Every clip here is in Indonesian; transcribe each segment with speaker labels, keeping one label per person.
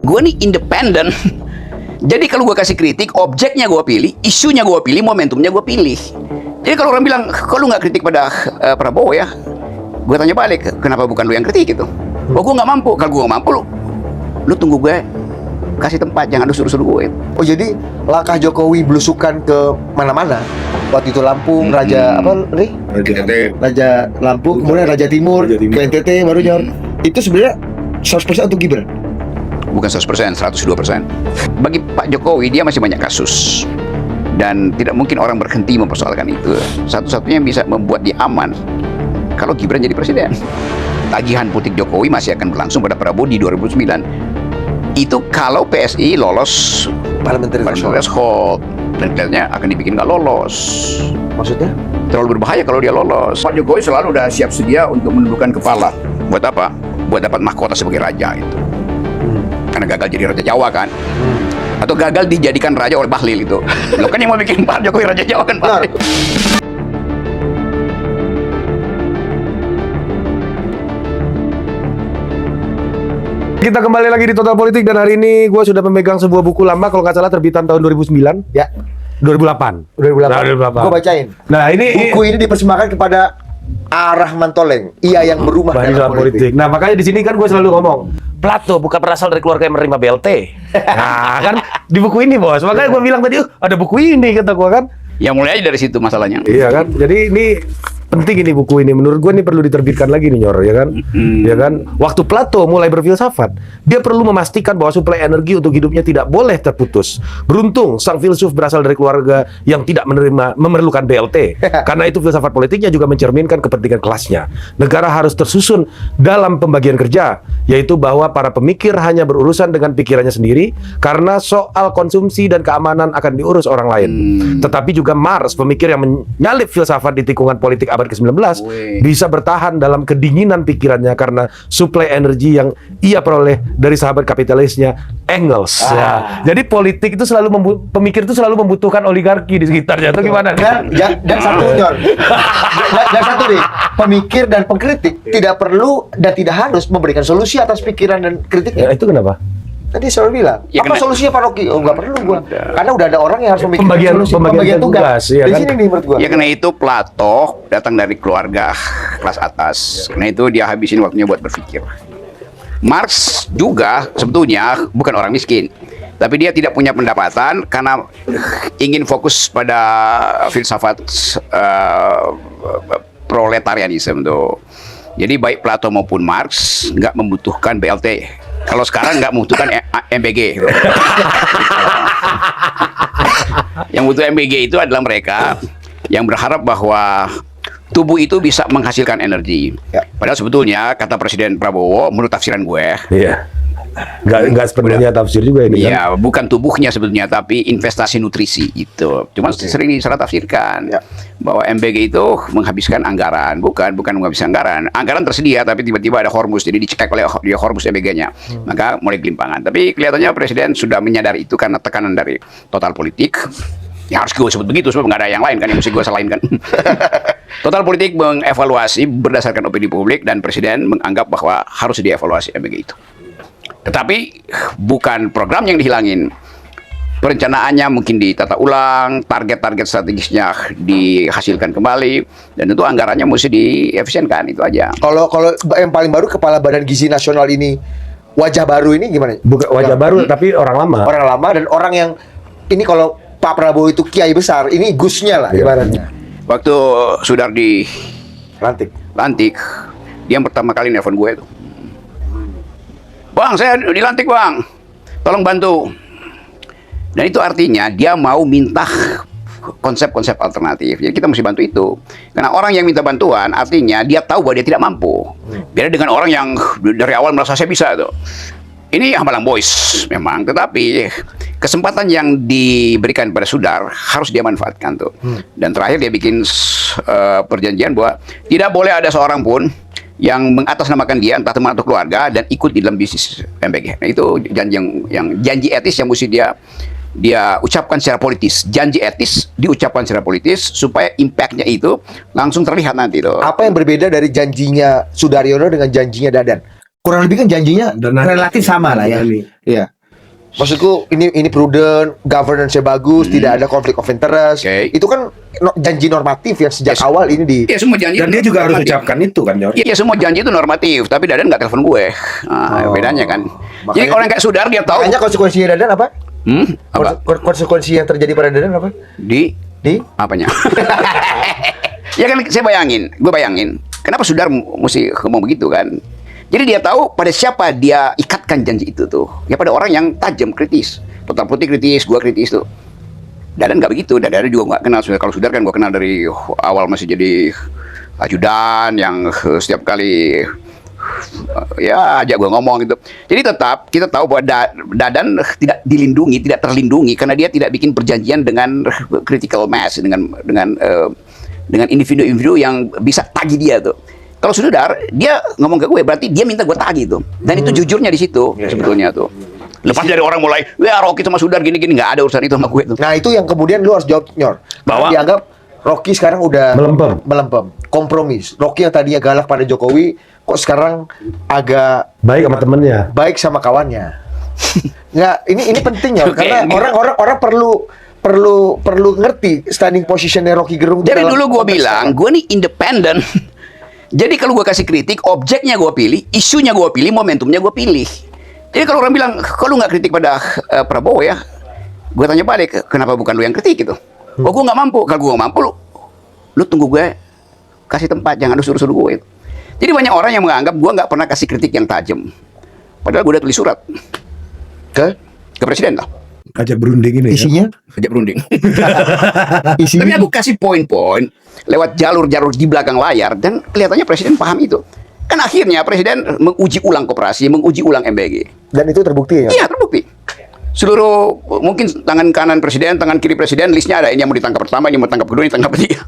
Speaker 1: Gue nih independen. Jadi kalau gue kasih kritik, objeknya gue pilih, isunya gue pilih, momentumnya gue pilih. Jadi kalau orang bilang, kok lu nggak kritik pada Prabowo ya? Gue tanya balik, kenapa bukan lu yang kritik gitu? Oh, gue nggak mampu. Kalau gue nggak mampu, lu tunggu gue kasih tempat, jangan lu suruh-suruh gue.
Speaker 2: Oh, jadi langkah Jokowi belusukan ke mana-mana. Waktu itu Lampung, Raja apa, Ri? Raja Lampung, kemudian Raja Timur, ke NTT baru nyor. Itu sebenarnya 100% untuk Gibran.
Speaker 1: Bukan 100%, 102%. Bagi Pak Jokowi, dia masih banyak kasus. Dan tidak mungkin orang berhenti mempersoalkan itu. Satu-satunya yang bisa membuat dia aman, kalau Gibran jadi presiden. Tagihan politik Jokowi masih akan berlangsung pada Prabowo di 2009. Itu kalau PSI lolos
Speaker 2: Parliamentary
Speaker 1: threshold. Dan kelihatannya akan dibikin nggak lolos.
Speaker 2: Maksudnya?
Speaker 1: Terlalu berbahaya kalau dia lolos. Pak Jokowi selalu udah siap sedia untuk menundukkan kepala. Buat apa? Buat dapat mahkota sebagai raja itu. Karena gagal jadi Raja Jawa kan. Atau gagal dijadikan raja oleh Bahlil itu. Lo kan yang mau bikin Pak Jokowi Raja Jawa kan Bahlil.
Speaker 3: Kita kembali lagi di Total Politik dan hari ini gue sudah memegang sebuah buku lama, kalau nggak salah terbitan tahun 2009.
Speaker 2: Ya.
Speaker 3: 2008.
Speaker 2: 2008. Gue bacain.
Speaker 3: Nah ini
Speaker 2: Buku ini dipersembahkan kepada Rahman Toleng. Ia yang berumah
Speaker 3: dalam politik. Nah makanya di sini kan gue selalu ngomong, Plato bukan berasal dari keluarga yang menerima BLT. Nah kan di buku ini bos. Makanya gue bilang tadi, ada buku ini kata gue kan.
Speaker 1: Ya mulai aja dari situ masalahnya.
Speaker 3: Iya kan. Jadi ini penting ini buku ini, menurut gue ini perlu diterbitkan lagi nih Nyor, ya kan? Ya kan? Waktu Plato mulai berfilsafat, dia perlu memastikan bahwa suplai energi untuk hidupnya tidak boleh terputus. Beruntung sang filsuf berasal dari keluarga yang tidak memerlukan BLT. Karena itu filsafat politiknya juga mencerminkan kepentingan kelasnya. Negara harus tersusun dalam pembagian kerja, yaitu bahwa para pemikir hanya berurusan dengan pikirannya sendiri, karena soal konsumsi dan keamanan akan diurus orang lain. Tetapi juga Marx, pemikir yang menyalip filsafat di tikungan politik abad ke-19, bisa bertahan dalam kedinginan pikirannya karena suplai energi yang ia peroleh dari sahabat kapitalisnya Engels. Ya. Jadi politik itu selalu pemikir itu selalu membutuhkan oligarki di sekitarnya. Itu gimana?
Speaker 2: Dan satu Nyor. Dan satu nih, pemikir dan pengkritik tidak perlu dan tidak harus memberikan solusi atas pikiran dan kritiknya.
Speaker 3: Ya, itu kenapa?
Speaker 2: Tadi selalu bilang,
Speaker 1: Ya,
Speaker 2: apa solusinya Pak Rocky? Oh, nggak perlu gua. Karena udah ada orang yang harus memikirkan
Speaker 3: pembagian tugas. Ya,
Speaker 2: di
Speaker 3: kan?
Speaker 2: sini nih menurut gua.
Speaker 1: Ya karena itu Plato datang dari keluarga kelas atas. Karena itu dia habisin waktunya buat berpikir. Marx juga sebetulnya bukan orang miskin, tapi dia tidak punya pendapatan karena ingin fokus pada filsafat proletarianisme tuh. Jadi baik Plato maupun Marx nggak membutuhkan BLT. Kalau sekarang nggak membutuhkan MBG. Yang butuh MBG itu adalah mereka yang berharap bahwa tubuh itu bisa menghasilkan energi. Padahal sebetulnya kata Presiden Prabowo, menurut tafsiran gue,
Speaker 3: Iya. Nggak sepenuhnya tafsir juga ini kan?
Speaker 1: ya bukan tubuhnya sebetulnya, tapi investasi nutrisi itu. Cuma sering disalah tafsirkan bahwa MBG itu menghabiskan anggaran, bukan menghabiskan anggaran. Anggaran tersedia, tapi tiba-tiba ada Hormuz, jadi dicek oleh dia Hormuz MBG-nya, maka mulai gelimpangan. Tapi kelihatannya Presiden sudah menyadari itu karena tekanan dari Total Politik. Ya harus gue sebut begitu, sebab nggak ada yang lain kan yang mesti gue salahin kan. Total Politik mengevaluasi berdasarkan opini publik dan Presiden menganggap bahwa harus dievaluasi MBG itu. Tetapi bukan program yang dihilangin, perencanaannya mungkin ditata ulang, target-target strategisnya dihasilkan kembali, dan tentu anggarannya mesti diefisienkan, itu aja.
Speaker 2: Kalau yang paling baru Kepala Badan Gizi Nasional ini, wajah baru ini gimana?
Speaker 3: Bukan wajah baru, tapi orang lama.
Speaker 2: Orang lama dan orang yang ini kalau Pak Prabowo itu kiai besar, ini gusnya lah ibaratnya.
Speaker 1: Waktu Sudardi
Speaker 2: Lantik.
Speaker 1: dia yang pertama kali nelfon gue itu. Bang, saya dilantik bang, tolong bantu. Dan itu artinya dia mau minta konsep-konsep alternatif. Jadi kita mesti bantu itu. Karena orang yang minta bantuan artinya dia tahu bahwa dia tidak mampu. Beda dengan orang yang dari awal merasa saya bisa tuh. Ini Hambalang Boys memang, tetapi kesempatan yang diberikan pada Sudar harus dia manfaatkan tuh. Dan terakhir dia bikin perjanjian bahwa tidak boleh ada seorang pun yang mengatasnamakan dia, entah teman atau keluarga, dan ikut di dalam bisnis MBG. Nah itu janji yang janji etis yang mesti dia ucapkan secara politis. Janji etis diucapkan secara politis supaya impactnya itu langsung terlihat nanti tuh.
Speaker 2: Apa yang berbeda dari janjinya Sudaryono dengan janjinya Dadan? kurang lebih kan janjinya
Speaker 3: Dan
Speaker 2: relatif sama lah ya. Iya. Maksudku ini prudent, governance-nya bagus, tidak ada konflik of interest.
Speaker 1: Oke.
Speaker 2: Itu kan janji normatif yang sejak awal ini di
Speaker 1: Ya semua janji.
Speaker 3: Dan dia juga harus ucapkan itu kan, Nyor.
Speaker 1: Iya, semua janji itu normatif, tapi Dadan nggak telepon gue. Nah, bedanya kan. Jadi
Speaker 2: Makanya-
Speaker 1: orang kayak Sudar dia tahu.
Speaker 2: Makanya konsekuensinya Dadan apa?
Speaker 1: Apa?
Speaker 2: Konsekuensi yang terjadi pada Dadan apa?
Speaker 1: Di
Speaker 2: Di
Speaker 1: apanya? Ya kan gue bayangin, kenapa Sudar mesti ngomong begitu kan? Jadi dia tahu pada siapa dia ikatkan janji itu tuh. Ya pada orang yang tajam, kritis. Total Putih kritis, gua kritis tuh. Dadan nggak begitu, Dadan juga nggak kenal. Kalau Sudar kan gua kenal dari awal masih jadi ajudan yang setiap kali ya ajak gua ngomong gitu. Jadi tetap kita tahu bahwa Dadan tidak dilindungi, tidak terlindungi karena dia tidak bikin perjanjian dengan critical mass, dengan individu-individu yang bisa tagih dia tuh. Kalau Sudar, dia ngomong ke gue, berarti dia minta gue tagih tuh. Dan itu jujurnya di situ sebetulnya tuh. Lepas dari orang mulai, ya Rocky sama Sudar gini-gini, nggak ada urusan itu sama gue tuh.
Speaker 2: Nah, itu yang kemudian lu harus jawab, Nyor.
Speaker 1: Bahwa-
Speaker 2: Karena dianggap Rocky sekarang udah melempem, kompromis. Rocky yang tadinya galak pada Jokowi, kok sekarang agak
Speaker 3: Baik sama temennya.
Speaker 2: baik sama kawannya. Nggak, ini penting ya,
Speaker 1: Oke,
Speaker 2: karena
Speaker 1: ini-
Speaker 2: orang perlu ngerti standing positionnya Rocky Gerung.
Speaker 1: Dari
Speaker 2: dalam
Speaker 1: dulu gue
Speaker 2: konteks
Speaker 1: bilang,
Speaker 2: sekarang.
Speaker 1: gue nih independen. Jadi kalau gue kasih kritik, objeknya gue pilih, isunya gue pilih, momentumnya gue pilih. Jadi kalau orang bilang, kalau nggak kritik pada Prabowo ya, gue tanya balik, kenapa bukan lu yang kritik gitu? Oh gue nggak mampu, kalau gue nggak mampu lu tunggu gue kasih tempat, jangan lu suruh-suruh gue. Jadi banyak orang yang menganggap gue nggak pernah kasih kritik yang tajam. Padahal gue udah tulis surat
Speaker 2: ke
Speaker 1: ke presiden lah,
Speaker 3: Ajak berunding ini ya.
Speaker 2: isinya,
Speaker 1: sejak berunding.
Speaker 2: isinya
Speaker 1: Tapi aku kasih poin-poin lewat jalur-jalur di belakang layar dan kelihatannya presiden paham itu. Kan akhirnya presiden menguji ulang koperasi, menguji ulang MBG.
Speaker 2: dan itu terbukti ya.
Speaker 1: Iya, terbukti. Seluruh mungkin tangan kanan presiden, tangan kiri presiden, listnya ada. Ini yang mau ditangkap pertama, ini yang mau ditangkap kedua, ini ditangkap ketiga.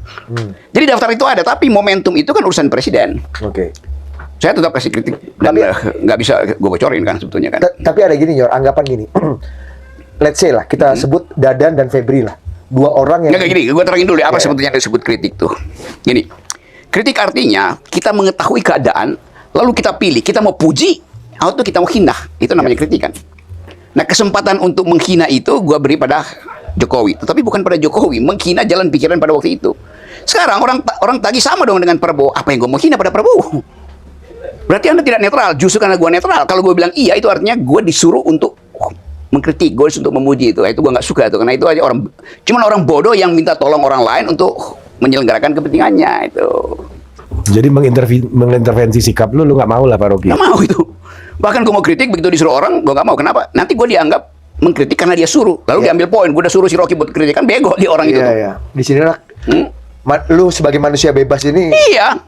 Speaker 1: Jadi daftar itu ada, tapi momentum itu kan urusan presiden.
Speaker 2: Oke.
Speaker 1: Saya tetap kasih kritik dan nggak bisa gue bocorin kan sebetulnya kan.
Speaker 2: Tapi ada gini, Nyor, anggapan gini. Let's say lah, kita sebut Dadan dan Febri lah. Dua orang yang
Speaker 1: Nggak kayak gini, gue terangin dulu ya, apa
Speaker 2: Ya, ya.
Speaker 1: sebetulnya yang disebut kritik tuh. Gini, kritik artinya kita mengetahui keadaan, lalu kita pilih, kita mau puji atau kita mau hina. Itu namanya kritikan. Nah, kesempatan untuk menghina itu gue beri pada Jokowi, tetapi bukan pada Jokowi, menghina jalan pikiran pada waktu itu. Sekarang orang tagih sama dong dengan Prabowo. Apa yang gue menghina pada Prabowo? Berarti Anda tidak netral. Justru karena gue netral, kalau gue bilang iya, itu artinya gue disuruh untuk mengkritik, gue untuk memuji itu gue nggak suka itu, karena itu aja cuman orang bodoh yang minta tolong orang lain untuk menyelenggarakan kepentingannya itu.
Speaker 3: Jadi mengintervensi sikap lu nggak mau lah Pak Rocky.
Speaker 1: Nggak mau itu. Bahkan gue mau kritik begitu disuruh orang, gue nggak mau. Kenapa? Nanti gue dianggap mengkritik karena dia suruh, lalu diambil poin. Gue udah suruh si Rocky buat kritik, kan bego di orang itu.
Speaker 2: Iya,
Speaker 1: Tuh.
Speaker 2: iya. Di sinilah
Speaker 1: Hmm?
Speaker 2: lu sebagai manusia bebas ini
Speaker 1: Iya.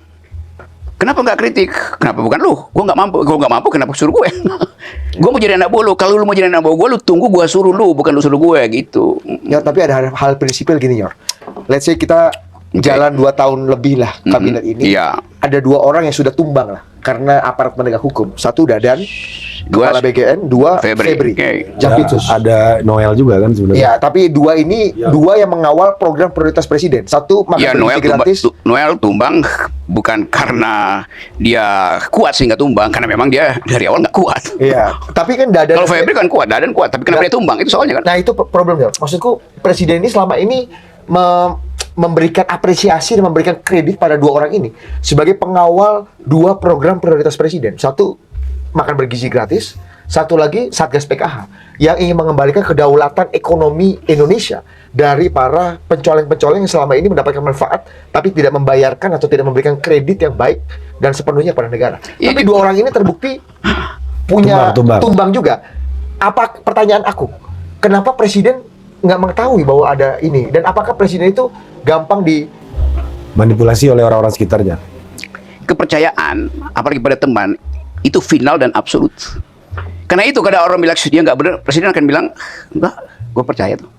Speaker 1: Kenapa nggak kritik? Kenapa bukan lu? Gue nggak mampu. Gue nggak mampu. Kenapa suruh gue? Gue mau jadi anak buah lu. Kalau lu mau jadi anak buah gue, lu tunggu gue suruh lu, bukan lu suruh gue gitu.
Speaker 2: ya, tapi ada hal prinsipil gini, Nyor. Let's say kita jalan 2 tahun lebih lah kabinet ini.
Speaker 1: Iya.
Speaker 2: Ada 2 orang yang sudah tumbang lah karena aparat penegak hukum. 1 Dadan,
Speaker 1: Dua,
Speaker 2: kepala BGN, 2
Speaker 1: Febri.
Speaker 2: Febri,
Speaker 1: Oke.
Speaker 2: Jampitsus.
Speaker 3: Ada Noel juga kan sebenarnya.
Speaker 2: Ya, tapi 2 ini 2 yang mengawal program prioritas presiden. 1 makan
Speaker 1: Ya Noel
Speaker 2: pendidikan gratis.
Speaker 1: Noel tumbang bukan karena dia kuat sehingga tumbang, karena memang dia dari awal nggak kuat.
Speaker 2: Iya, tapi kan Dadan.
Speaker 1: Kalau Febri kan kuat, Dadan kuat, tapi kenapa dia tumbang? Itu soalnya kan.
Speaker 2: Nah, itu problemnya. Maksudku presiden ini selama ini memberikan apresiasi dan memberikan kredit pada 2 orang ini sebagai pengawal 2 program prioritas presiden. 1 makan bergizi gratis, 1 lagi Satgas PKH yang ingin mengembalikan kedaulatan ekonomi Indonesia dari para pencoleng-pencoleng yang selama ini mendapatkan manfaat tapi tidak membayarkan atau tidak memberikan kredit yang baik dan sepenuhnya pada negara.
Speaker 1: Iya,
Speaker 2: Tapi 2 orang ini terbukti punya
Speaker 3: Tumbang.
Speaker 2: tumbang juga. Apa pertanyaan aku? Kenapa presiden nggak mengetahui bahwa ada ini, dan apakah presiden itu gampang di
Speaker 3: Manipulasi oleh orang-orang sekitarnya.
Speaker 1: Kepercayaan, apalagi pada teman, itu final dan absolut. Karena itu kadang orang bilang dia nggak benar, presiden akan bilang enggak, gue percaya tuh.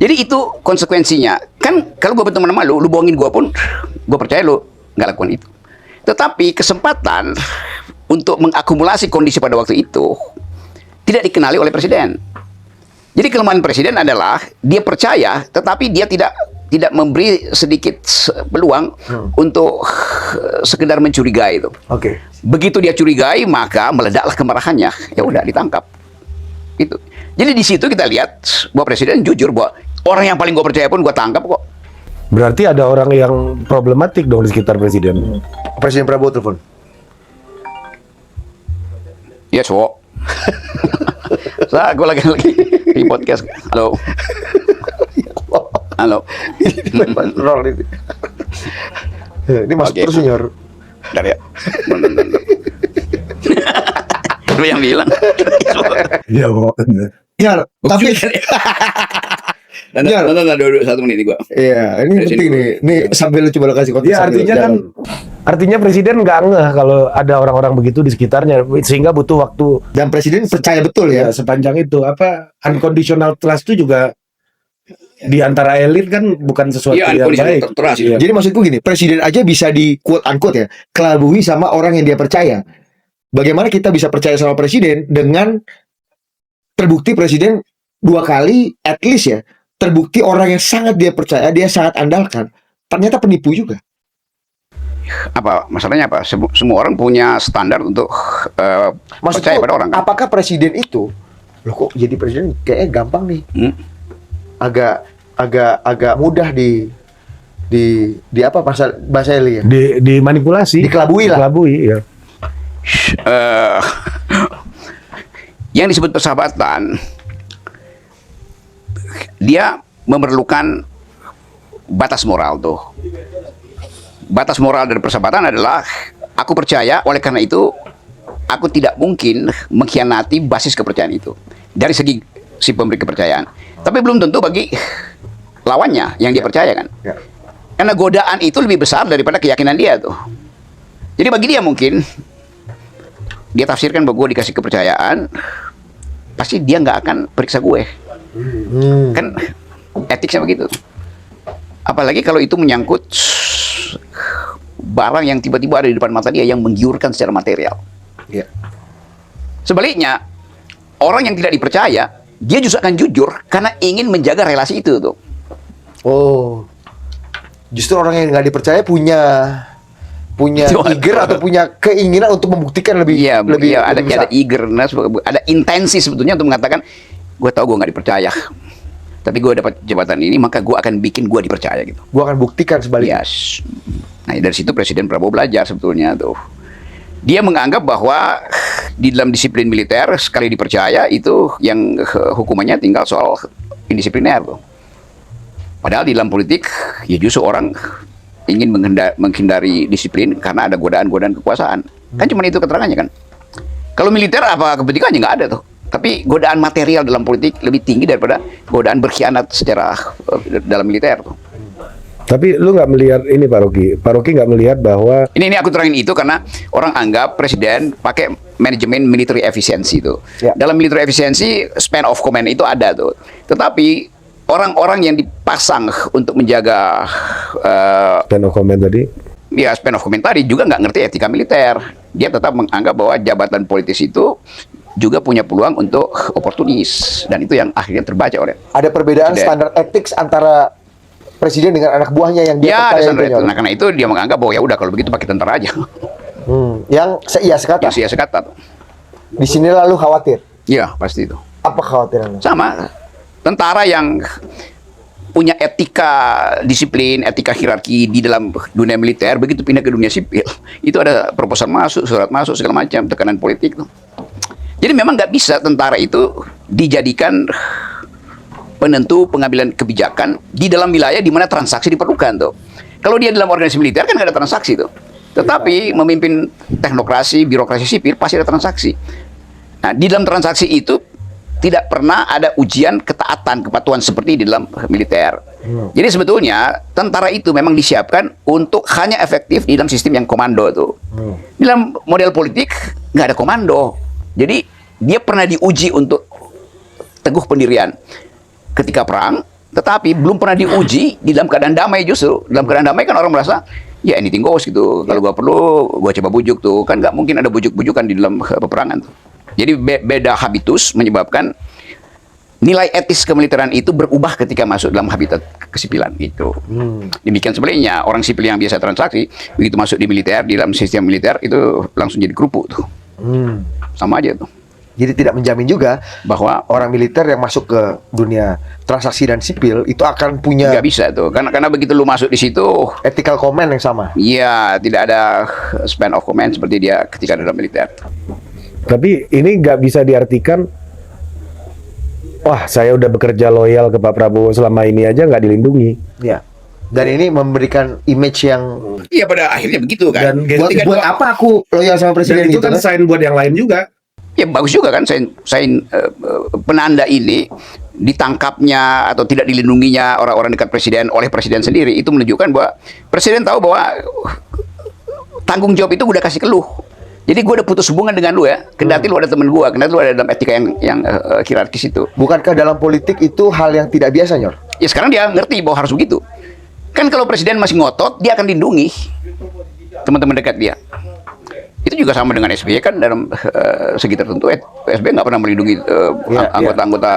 Speaker 1: Jadi itu konsekuensinya. Kan kalau gue berteman sama lu bohongin gue pun, gue percaya lu nggak lakukan itu. Tetapi kesempatan untuk mengakumulasi kondisi pada waktu itu tidak dikenali oleh presiden. Jadi kelemahan presiden adalah dia percaya, tetapi dia tidak tidak memberi sedikit peluang untuk sekedar mencurigai itu.
Speaker 2: Oke.
Speaker 1: Begitu dia curigai, maka meledaklah kemarahannya. Ya udah ditangkap. Itu. Jadi di situ kita lihat bahwa presiden jujur bahwa orang yang paling gue percaya pun gue tangkap kok.
Speaker 3: Berarti ada orang yang problematik dong di sekitar presiden.
Speaker 2: Presiden Prabowo telepon.
Speaker 1: Ya cowok. Gue lagi di podcast. Halo. Halo.
Speaker 2: Roll ini. Ini masuk
Speaker 1: Oke.
Speaker 2: terus Nyor.
Speaker 1: Bentar ya. Lu yang bilang.
Speaker 3: Iya, kok.
Speaker 2: Nyor, tapi Nyor.
Speaker 1: Dulu 1 menit gua.
Speaker 2: Iya, ini
Speaker 1: Dari
Speaker 2: penting
Speaker 1: sini.
Speaker 2: nih. Nih sambil lu coba lo kasih konteks.
Speaker 3: Ya
Speaker 2: sambil
Speaker 3: artinya kan,
Speaker 2: jalan.
Speaker 3: artinya presiden nggak ngeh kalau ada orang-orang begitu di sekitarnya, sehingga butuh waktu.
Speaker 2: Dan presiden percaya betul
Speaker 3: Ya
Speaker 2: ya.
Speaker 3: sepanjang itu apa unconditional trust itu juga di antara elit kan bukan sesuatu
Speaker 1: Iya,
Speaker 3: yang
Speaker 1: unconditional
Speaker 3: baik.
Speaker 1: trust itu.
Speaker 3: Iya.
Speaker 2: Jadi maksudku gini, presiden aja bisa di quote unquote ya, kelabui sama orang yang dia percaya. Bagaimana kita bisa percaya sama presiden dengan terbukti presiden 2 kali at least ya, terbukti orang yang sangat dia percaya, dia sangat andalkan, ternyata penipu juga.
Speaker 1: Apa masalahnya apa? Semua orang punya standar untuk percaya pada orang. Kan?
Speaker 2: Apakah presiden itu, loh kok jadi presiden kayaknya gampang nih, agak mudah di apa bahasa Eli ya?
Speaker 3: Dimanipulasi,
Speaker 2: Dikelabui lah.
Speaker 3: Dikelabui, ya.
Speaker 1: Yang disebut persahabatan, dia memerlukan batas moral tuh. Batas moral dari persahabatan adalah aku percaya, oleh karena itu aku tidak mungkin mengkhianati basis kepercayaan itu dari segi si pemberi kepercayaan. Tapi belum tentu bagi lawannya yang dia percaya kan.
Speaker 2: Ya.
Speaker 1: Karena godaan itu lebih besar daripada keyakinan dia tuh. Jadi bagi dia mungkin dia tafsirkan bahwa gue dikasih kepercayaan, pasti dia nggak akan periksa gue. Kan etiknya begitu. Apalagi kalau itu menyangkut barang yang tiba-tiba ada di depan mata dia yang menggiurkan secara material.
Speaker 2: Ya.
Speaker 1: Sebaliknya, orang yang tidak dipercaya, dia justru akan jujur karena ingin menjaga relasi itu tuh.
Speaker 2: Oh, justru orang yang nggak dipercaya punya eager atau punya keinginan untuk membuktikan lebih
Speaker 1: Iya,
Speaker 2: lebih
Speaker 1: ada
Speaker 2: besar.
Speaker 1: eagerness, ada intensi sebetulnya untuk mengatakan, gue tahu gue nggak dipercaya, tapi gue dapat jabatan ini, maka gue akan bikin gue dipercaya gitu.
Speaker 2: Gua akan buktikan sebaliknya.
Speaker 1: Yes. Nah dari situ Presiden Prabowo belajar sebetulnya tuh. Dia menganggap bahwa di dalam disiplin militer sekali dipercaya itu yang hukumannya tinggal soal indisipliner tuh. Padahal di dalam politik ya justru orang ingin menghindari disiplin karena ada godaan-godaan kekuasaan. Kan cuma itu keterangannya kan. Kalau militer apa kepentingannya nggak ada tuh. Tapi godaan material dalam politik lebih tinggi daripada godaan berkhianat secara dalam militer tuh.
Speaker 3: Tapi lu nggak melihat ini Pak Rocky nggak melihat bahwa
Speaker 1: Ini aku terangin itu karena orang anggap presiden pakai manajemen military efficiency itu.
Speaker 2: Ya.
Speaker 1: Dalam military efficiency span of command itu ada tuh. Tetapi orang-orang yang dipasang untuk menjaga
Speaker 3: span of command tadi,
Speaker 1: ya span of command tadi juga nggak ngerti etika militer. Dia tetap menganggap bahwa jabatan politis itu juga punya peluang untuk oportunis dan itu yang akhirnya terbaca oleh
Speaker 2: Ada perbedaan
Speaker 1: Presiden.
Speaker 2: standar etik antara presiden dengan anak buahnya yang dia
Speaker 1: ya ada
Speaker 2: percaya
Speaker 1: standar itu.
Speaker 2: Nyor.
Speaker 1: Nah karena itu dia menganggap bahwa ya udah kalau begitu pakai tentara aja.
Speaker 2: Yang iya sekata.
Speaker 1: Ya sekata.
Speaker 2: Di sini lalu khawatir.
Speaker 1: Iya pasti itu.
Speaker 2: Apa kekhawatirannya?
Speaker 1: Sama tentara yang punya etika disiplin, etika hierarki di dalam dunia militer, begitu pindah ke dunia sipil, itu ada proposal masuk, surat masuk, segala macam, tekanan politik tuh. Jadi memang nggak bisa tentara itu dijadikan penentu pengambilan kebijakan di dalam wilayah di mana transaksi diperlukan tuh. Kalau dia dalam organisasi militer kan nggak ada transaksi tuh. Tetapi memimpin teknokrasi, birokrasi sipil pasti ada transaksi. Nah, di dalam transaksi itu tidak pernah ada ujian ketaatan, kepatuhan seperti di dalam militer. Jadi sebetulnya tentara itu memang disiapkan untuk hanya efektif di dalam sistem yang komando tuh. Di dalam model politik nggak ada komando. Jadi dia pernah diuji untuk teguh pendirian ketika perang, tetapi belum pernah diuji di dalam keadaan damai justru. Dalam keadaan damai kan orang merasa ya anything goes gitu. Kalau gua perlu, gua coba bujuk tuh. Kan nggak mungkin ada bujuk-bujukan di dalam peperangan tuh. Jadi beda habitus menyebabkan nilai etis kemiliteran itu berubah ketika masuk dalam habitat kesipilan itu. Demikian sebaliknya, orang sipil yang biasa transaksi begitu masuk di militer, di dalam sistem militer itu langsung jadi kerupuk tuh. Sama aja tuh.
Speaker 2: Jadi tidak menjamin juga
Speaker 1: Bahwa
Speaker 2: orang militer yang masuk ke dunia transaksi dan sipil itu akan punya
Speaker 1: nggak bisa tuh, karena begitu lu masuk di situ,
Speaker 2: ethical command yang sama.
Speaker 1: ya tidak ada span of command seperti dia ketika dalam militer.
Speaker 3: Tapi ini nggak bisa diartikan, wah saya udah bekerja loyal ke Pak Prabowo selama ini aja nggak dilindungi.
Speaker 2: Ya. Dan ini memberikan image yang
Speaker 1: Iya, pada akhirnya begitu kan.
Speaker 3: Dan
Speaker 2: buat apa aku loyal sama presiden
Speaker 3: itu
Speaker 2: gitu
Speaker 3: kan sign buat yang lain juga.
Speaker 1: Ya bagus juga kan penanda ini ditangkapnya atau tidak dilindunginya orang-orang dekat presiden oleh presiden sendiri, itu menunjukkan bahwa presiden tahu bahwa tanggung jawab itu udah kasih ke lu. Jadi gue udah putus hubungan dengan lu ya. Kendati lu ada temen gue, kendati lu ada dalam etika yang hierarkis itu.
Speaker 2: bukankah dalam politik itu hal yang tidak biasa, Nyor?
Speaker 1: Ya sekarang dia ngerti bahwa harus begitu. Kan kalau presiden masih ngotot, dia akan lindungi teman-teman dekat dia. Itu juga sama dengan SBY kan dalam segi tertentu. SBY nggak pernah melindungi anggota-anggota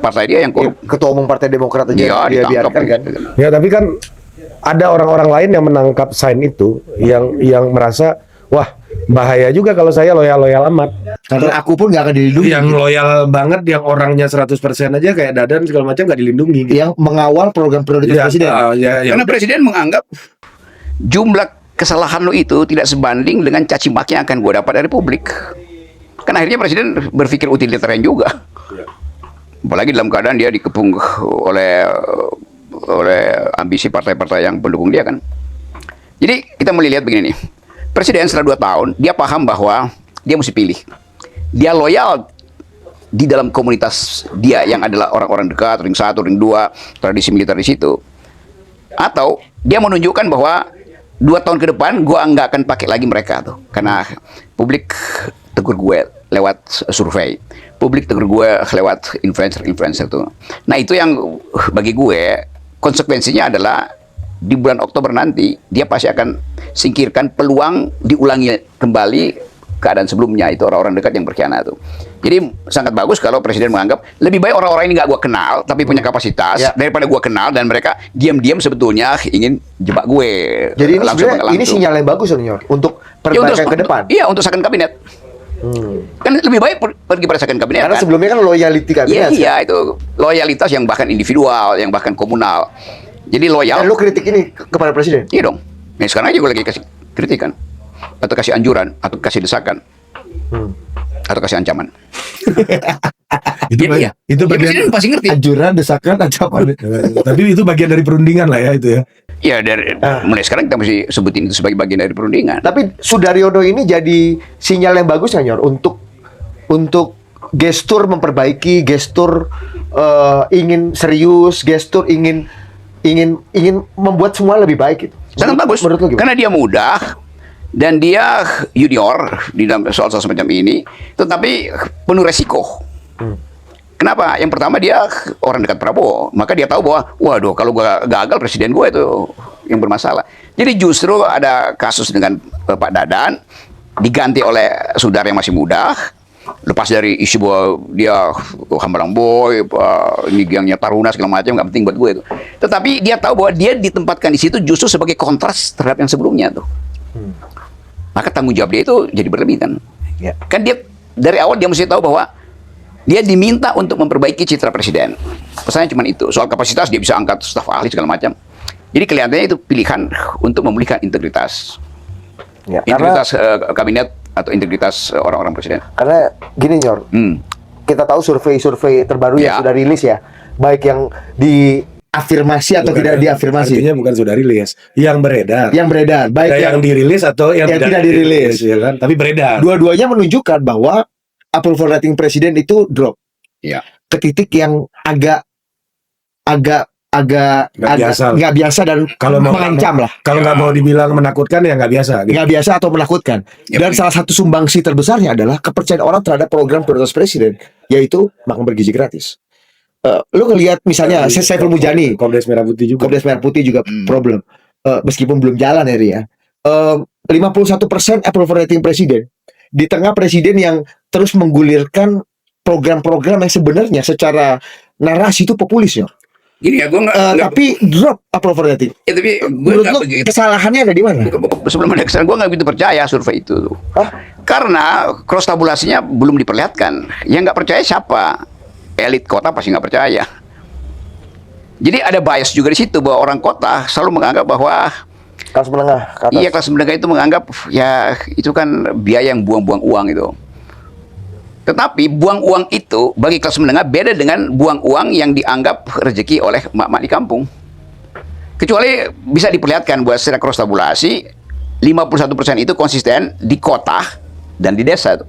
Speaker 1: partai dia yang korup.
Speaker 2: Ketua umum Partai Demokrat aja
Speaker 1: Iya,
Speaker 2: dia
Speaker 1: ditangkap
Speaker 2: biarkan kan.
Speaker 3: Ya tapi kan ada orang-orang lain yang menangkap sign itu, yang merasa wah bahaya juga kalau saya loyal amat.
Speaker 2: Karena aku pun nggak akan dilindungi.
Speaker 3: Yang loyal banget, yang orangnya 100% aja kayak Dadan segala macam nggak dilindungi.
Speaker 2: Yang mengawal program prioritas presiden.
Speaker 1: Karena presiden menganggap jumlah kesalahan lo itu tidak sebanding dengan caci maki yang akan gue dapat dari publik. Kan akhirnya presiden berpikir utilitarian juga. Apalagi dalam keadaan dia dikepung oleh ambisi partai-partai yang pendukung dia kan. Jadi kita mulai lihat begini nih. Presiden setelah 2 tahun, dia paham bahwa dia mesti pilih. Dia loyal di dalam komunitas dia yang adalah orang-orang dekat, ring 1, ring 2, tradisi militer di situ. Atau dia menunjukkan bahwa 2 tahun ke depan gue nggak akan pakai lagi mereka tuh, karena publik tegur gue lewat survei, publik tegur gue lewat influencer tuh. Nah itu yang bagi gue konsekuensinya adalah di bulan Oktober nanti dia pasti akan singkirkan peluang diulangi kembali keadaan sebelumnya, itu orang-orang dekat yang berkhianat tuh. Jadi sangat bagus kalau presiden menganggap lebih baik orang-orang ini nggak gue kenal tapi punya kapasitas daripada gue kenal dan mereka diam-diam sebetulnya ingin jebak gue.
Speaker 2: Jadi ini sebenarnya ini sinyal yang bagus, Nyor, untuk perbaikan ke depan.
Speaker 1: Iya, untuk second kabinet. Kan lebih baik pergi pada second kabinet.
Speaker 2: Karena
Speaker 1: kan?
Speaker 2: sebelumnya kan loyalty kabinet.
Speaker 1: Iya, itu loyalitas yang bahkan individual, yang bahkan komunal. Jadi loyal.
Speaker 2: Dan lu kritik ini kepada presiden?
Speaker 1: Iya dong. Nah, sekarang aja gue lagi kasih kritikan, atau kasih anjuran, atau kasih desakan, atau kasih ancaman.
Speaker 3: Itu
Speaker 1: Iya.
Speaker 3: itu
Speaker 1: Ya, presiden
Speaker 3: bagian
Speaker 1: pasti ngerti.
Speaker 2: Anjuran, desakan, ancaman.
Speaker 3: tapi itu bagian dari perundingan lah ya itu ya.
Speaker 1: Ya dari mulai sekarang kita mesti sebutin itu sebagai bagian dari perundingan.
Speaker 2: Tapi Sudaryono ini jadi sinyal yang bagus, Nyor, untuk gestur memperbaiki, gestur ingin serius, gestur ingin membuat semua lebih baik gitu.
Speaker 1: Sangat bagus.
Speaker 2: Menurut lu gimana?
Speaker 1: Karena dia muda dan dia junior di dalam soal semacam ini, tetapi penuh resiko. Kenapa? Yang pertama dia orang dekat Prabowo, maka dia tahu bahwa waduh kalau gua gagal presiden gua itu yang bermasalah. Jadi justru ada kasus dengan Pak Dadan diganti oleh saudara yang masih muda. Lepas dari isu bahwa dia hambalang boy, ini gangnya Taruna segala macam, nggak penting buat gue itu. Tetapi dia tahu bahwa dia ditempatkan di situ justru sebagai kontras terhadap yang sebelumnya tuh. Maka tanggung jawab dia itu jadi berlebih kan.
Speaker 2: Ya.
Speaker 1: Kan dia dari awal dia mesti tahu bahwa dia diminta untuk memperbaiki citra presiden. Pesannya cuma itu. Soal kapasitas dia bisa angkat staf ahli segala macam. Jadi kelihatannya itu pilihan untuk memulihkan integritas.
Speaker 2: Ya,
Speaker 1: Integritas kabinet atau integritas orang-orang presiden.
Speaker 2: Karena gini, Nyor, kita tahu survei-survei terbaru yang
Speaker 1: Ya.
Speaker 2: sudah rilis ya, baik yang diafirmasi atau tidak diafirmasi.
Speaker 3: Artinya bukan sudah rilis, yang beredar.
Speaker 2: Yang beredar, baik
Speaker 3: Ada yang dirilis atau yang
Speaker 2: tidak dirilis.
Speaker 3: ya kan? Tapi beredar.
Speaker 2: dua-duanya menunjukkan bahwa approval rating presiden itu drop
Speaker 1: Ya.
Speaker 2: ke titik yang agak
Speaker 3: biasa.
Speaker 2: nggak biasa dan
Speaker 3: Kalau mau
Speaker 2: mengancam lah,
Speaker 3: Kalau nggak mau dibilang menakutkan ya nggak biasa. Gitu.
Speaker 2: nggak biasa atau menakutkan. Dan salah satu sumbangsi terbesarnya adalah kepercayaan orang terhadap program prioritas presiden, yaitu makan bergizi gratis. Lu ngelihat misalnya Saiful Mujani,
Speaker 3: Komdes Merah Putih juga.
Speaker 2: Komdes Merah Putih juga problem, meskipun belum jalan ya. 51% approval rating presiden di tengah presiden yang terus menggulirkan program-program yang sebenarnya secara narasi itu populis ya.
Speaker 1: Gini ya, gue
Speaker 2: Tapi drop approval rating.
Speaker 1: ya, tapi gue
Speaker 2: Menurut
Speaker 1: nggak
Speaker 2: lu
Speaker 1: begitu.
Speaker 2: kesalahannya ada di mana?
Speaker 1: Sebelum ada kesalahan, gue nggak begitu percaya survei itu.
Speaker 2: Hah?
Speaker 1: Karena cross tabulasinya belum diperlihatkan. Yang nggak percaya siapa? Elit kota pasti nggak percaya. Jadi ada bias juga di situ bahwa orang kota selalu menganggap bahwa
Speaker 2: Kelas menengah ke atas.
Speaker 1: iya kelas menengah itu menganggap ya itu kan biaya yang buang-buang uang itu. Tetapi buang uang itu bagi kelas menengah beda dengan buang uang yang dianggap rezeki oleh emak-emak di kampung. Kecuali bisa diperlihatkan bahwa secara cross tabulasi 51% itu konsisten di kota dan di desa tuh.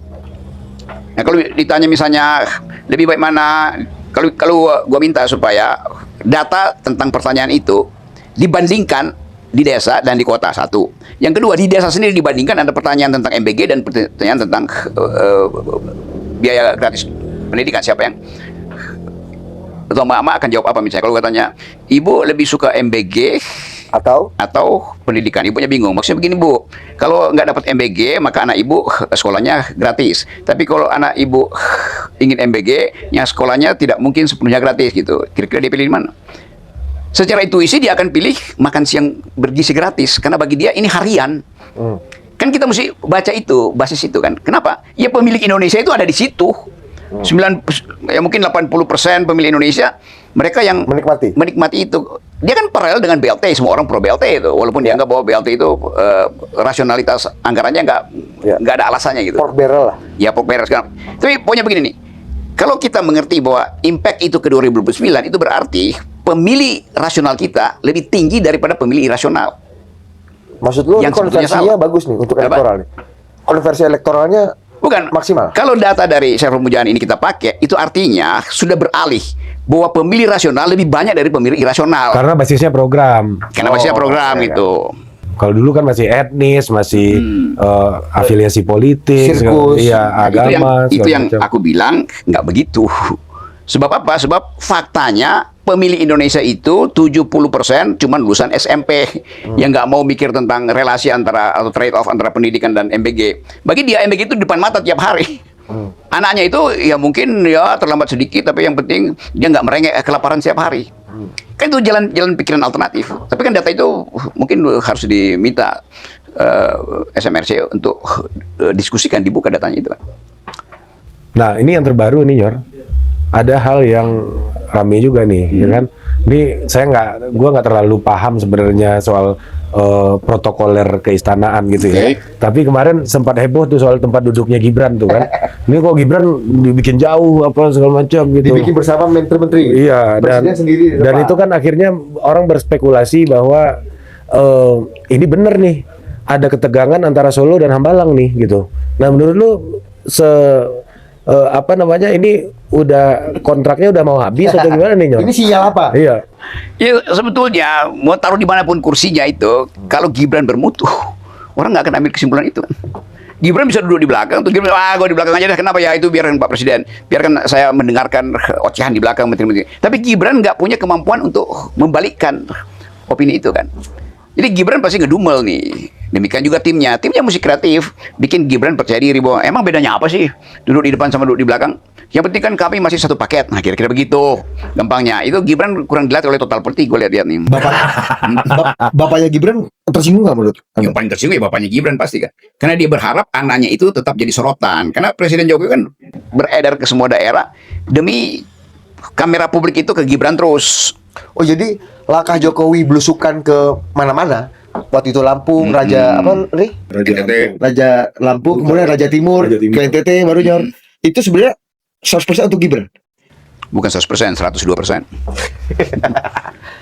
Speaker 1: Nah, kalau ditanya misalnya lebih baik mana, kalau gua minta supaya data tentang pertanyaan itu dibandingkan di desa dan di kota, satu. Yang kedua, di desa sendiri dibandingkan ada pertanyaan tentang MBG dan pertanyaan tentang biaya gratis pendidikan, siapa yang atau mama akan jawab apa misalnya kalau katanya ibu lebih suka MBG atau pendidikan, ibunya bingung maksudnya begini bu, kalau nggak dapat MBG maka anak ibu sekolahnya gratis, tapi kalau anak ibu ingin MBG yang sekolahnya tidak mungkin sepenuhnya gratis gitu, kira-kira dia pilih mana? Secara intuisi dia akan pilih makan siang bergizi gratis karena bagi dia ini harian. Kan kita mesti baca itu, basis itu kan. Kenapa? Ya pemilik Indonesia itu ada di situ. 9 ya mungkin 80% pemilih Indonesia mereka yang menikmati itu. Dia kan paralel dengan BLT, semua orang pro BLT itu. Walaupun dianggap bahwa BLT itu rasionalitas anggarannya nggak ada alasannya gitu.
Speaker 2: Pork barrel lah.
Speaker 1: Ya pork barrel sekarang. Tapi poinnya begini nih. Kalau kita mengerti bahwa impact itu ke 2029 itu berarti pemilih rasional kita lebih tinggi daripada pemilih irasional.
Speaker 2: Maksud lu
Speaker 1: Yang sebetulnya
Speaker 2: konversinya
Speaker 1: salah.
Speaker 2: bagus nih untuk
Speaker 1: Apa?
Speaker 2: elektoral nih. Konversi elektoralnya
Speaker 1: Bukan
Speaker 2: maksimal.
Speaker 1: Kalau data dari Saiful Mujani ini kita pakai, itu artinya sudah beralih bahwa pemilih rasional lebih banyak dari pemilih irasional.
Speaker 3: Karena basisnya program.
Speaker 1: Karena masih program
Speaker 2: iya,
Speaker 1: itu.
Speaker 3: Kalau dulu kan masih etnis, masih afiliasi politik,
Speaker 2: Sirkus.
Speaker 3: iya
Speaker 1: Nah,
Speaker 3: agama.
Speaker 1: itu
Speaker 3: segala
Speaker 1: yang
Speaker 3: macam.
Speaker 1: aku bilang nggak begitu. Sebab apa? Sebab faktanya pemilih Indonesia itu 70% cuma lulusan SMP yang nggak mau mikir tentang relasi antara atau trade off antara pendidikan dan MBG. Bagi dia MBG itu di depan mata tiap hari. Anaknya itu ya mungkin ya terlambat sedikit, tapi yang penting dia nggak merengek kelaparan setiap hari. Kan itu jalan pikiran alternatif. Tapi kan data itu mungkin harus diminta SMRC untuk diskusikan, dibuka datanya itu kan.
Speaker 3: Nah, ini yang terbaru nih, Nyor. Ada hal yang rame juga nih, ya kan? Ini gua nggak terlalu paham sebenarnya soal protokoler keistanaan gitu ya. Tapi kemarin sempat heboh tuh soal tempat duduknya Gibran tuh kan. Ini kok Gibran dibikin jauh apa segala macam gitu.
Speaker 2: Dibikin bersama menteri-menteri.
Speaker 3: Iya,
Speaker 2: Presiden sendiri di
Speaker 3: dan
Speaker 2: depan.
Speaker 3: itu kan akhirnya orang berspekulasi bahwa ini bener nih, ada ketegangan antara Solo dan Hambalang nih gitu. Nah, menurut lu apa namanya, ini udah kontraknya udah mau habis atau gimana nih, Nyor?
Speaker 2: Ini sinyal apa?
Speaker 3: Iya.
Speaker 1: Ya sebetulnya mau taruh dimanapun kursinya itu, kalau Gibran bermutu, orang nggak akan ambil kesimpulan itu. Gibran bisa duduk di belakang, tuh Gibran, gue di belakang aja dah. Kenapa ya? Itu biarkan Pak Presiden, biarkan saya mendengarkan ocehan di belakang menteri-menteri. Tapi Gibran nggak punya kemampuan untuk membalikkan opini itu kan. Jadi Gibran pasti ngedumel nih. Demikian juga timnya mesti kreatif, bikin Gibran percaya diri bahwa emang bedanya apa sih duduk di depan sama duduk di belakang? Yang penting kan kami masih satu paket. Nah, kira-kira begitu gampangnya. Itu Gibran kurang dilatih oleh total politik, gue lihat nih.
Speaker 2: Bapaknya Gibran tersinggung nggak menurut
Speaker 1: Yang paling tersinggung ya bapaknya Gibran pasti kan. Karena dia berharap anaknya itu tetap jadi sorotan. Karena Presiden Jokowi kan beredar ke semua daerah demi kamera publik itu ke Gibran terus.
Speaker 2: Oh, jadi langkah Jokowi belusukan ke mana-mana. Waktu itu Lampung, Raja apa, Ri? Raja Lampung, kemudian Raja Timur, ke NTT baru Nyor. Itu sebenarnya 100% untuk Gibran.
Speaker 1: Bukan 100%, 102%.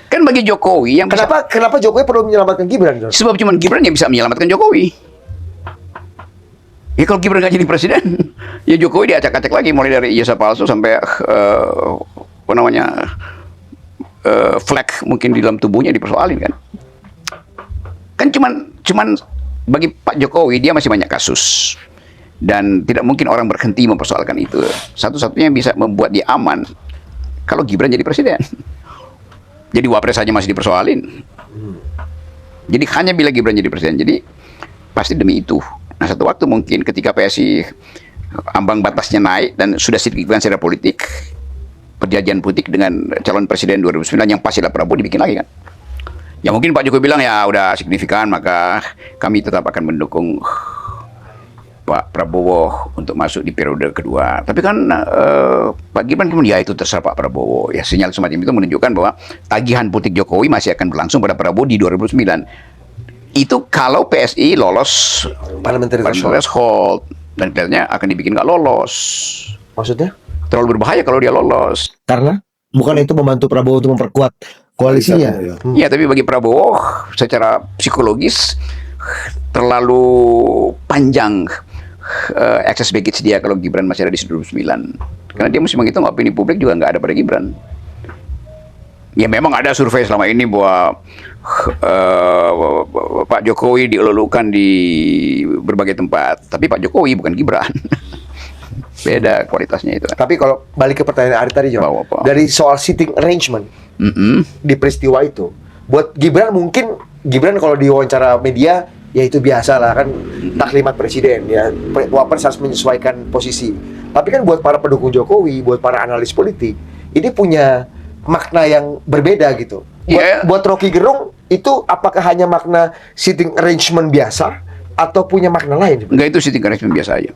Speaker 1: Kan bagi Jokowi yang bisa,
Speaker 2: Kenapa Jokowi perlu menyelamatkan Gibran, Nyor?
Speaker 1: sebab cuma Gibran yang bisa menyelamatkan Jokowi. Ya kalau Gibran nggak jadi presiden, ya Jokowi diacak-acak lagi mulai dari ijazah palsu sampai apa namanya flek mungkin di dalam tubuhnya dipersoalin kan. Kan cuman bagi Pak Jokowi dia masih banyak kasus dan tidak mungkin orang berhenti mempersoalkan itu. Satu-satunya yang bisa membuat dia aman kalau Gibran jadi presiden. Jadi wapres saja masih dipersoalin. Jadi hanya bila Gibran jadi presiden. Jadi pasti demi itu. Nah, satu waktu mungkin ketika PSI ambang batasnya naik dan sudah signifikan secara politik, perjanjian politik dengan calon presiden 2009 yang pasti adalah Prabowo dibikin lagi kan. Ya mungkin Pak Jokowi bilang ya udah signifikan, maka kami tetap akan mendukung Pak Prabowo untuk masuk di periode kedua. Tapi kan Pak Gibran kemudian ya itu terserah Pak Prabowo. Ya sinyal semacam itu menunjukkan bahwa tagihan politik Jokowi masih akan berlangsung pada Prabowo di 2009. Itu kalau PSI lolos
Speaker 2: Parliamentary
Speaker 1: threshold, dan kelihatannya akan dibikin nggak lolos.
Speaker 2: Maksudnya?
Speaker 1: Terlalu berbahaya kalau dia lolos.
Speaker 2: Karena bukan itu membantu Prabowo untuk memperkuat koalisinya.
Speaker 1: Ya, tapi bagi Prabowo secara psikologis terlalu panjang access baggage dia kalau Gibran masih ada di 2009. Karena dia mesti menghitung opini publik juga nggak ada pada Gibran. Ya memang ada survei selama ini bahwa Pak Jokowi dielulukan di berbagai tempat, tapi Pak Jokowi bukan Gibran. Beda kualitasnya itu.
Speaker 2: Tapi kalau balik ke pertanyaan Ari tadi, Jo,
Speaker 1: Bawa apa?
Speaker 2: dari soal sitting arrangement di peristiwa itu, buat Gibran mungkin Gibran kalau diwawancara media ya itu biasa lah kan, taklimat presiden ya, wapres harus menyesuaikan posisi. Tapi kan buat para pendukung Jokowi, buat para analis politik, ini punya makna yang berbeda gitu. Buat Rocky Gerung itu apakah hanya makna sitting arrangement biasa atau punya makna lain?
Speaker 1: Enggak, itu sitting arrangement biasa aja.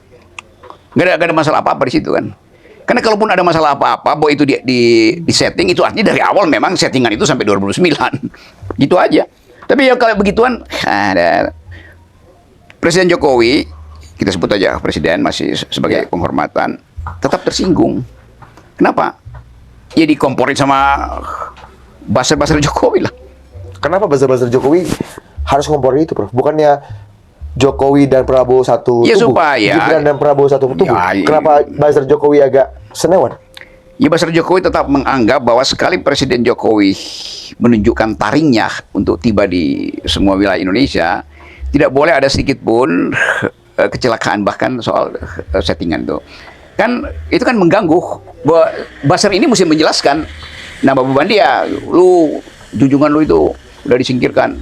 Speaker 1: Nggak ada masalah apa-apa di situ kan. Karena kalaupun ada masalah apa-apa, bahwa itu di setting, itu artinya dari awal memang settingan itu sampai 2009. Gitu aja. Tapi ya kalau begituan, ada Presiden Jokowi, kita sebut aja Presiden masih sebagai penghormatan, tetap tersinggung. Kenapa? Ya dikomporin sama buzzer-buzzer Jokowi lah.
Speaker 2: Kenapa buzzer-buzzer Jokowi harus ngomporin itu, Prof? Bukannya Jokowi dan Prabowo satu
Speaker 1: Ya,
Speaker 2: tubuh,
Speaker 1: supaya
Speaker 2: Gibran dan Prabowo satu tubuh.
Speaker 1: Ya,
Speaker 2: Kenapa buzzer Jokowi agak senewan?
Speaker 1: Ya, buzzer Jokowi tetap menganggap bahwa sekali Presiden Jokowi menunjukkan taringnya untuk tiba di semua wilayah Indonesia, tidak boleh ada sedikit pun kecelakaan bahkan soal settingan itu. Kan itu kan mengganggu. Bahwa buzzer ini mesti menjelaskan. Nah, beban dia, lu junjungan lu itu udah disingkirkan.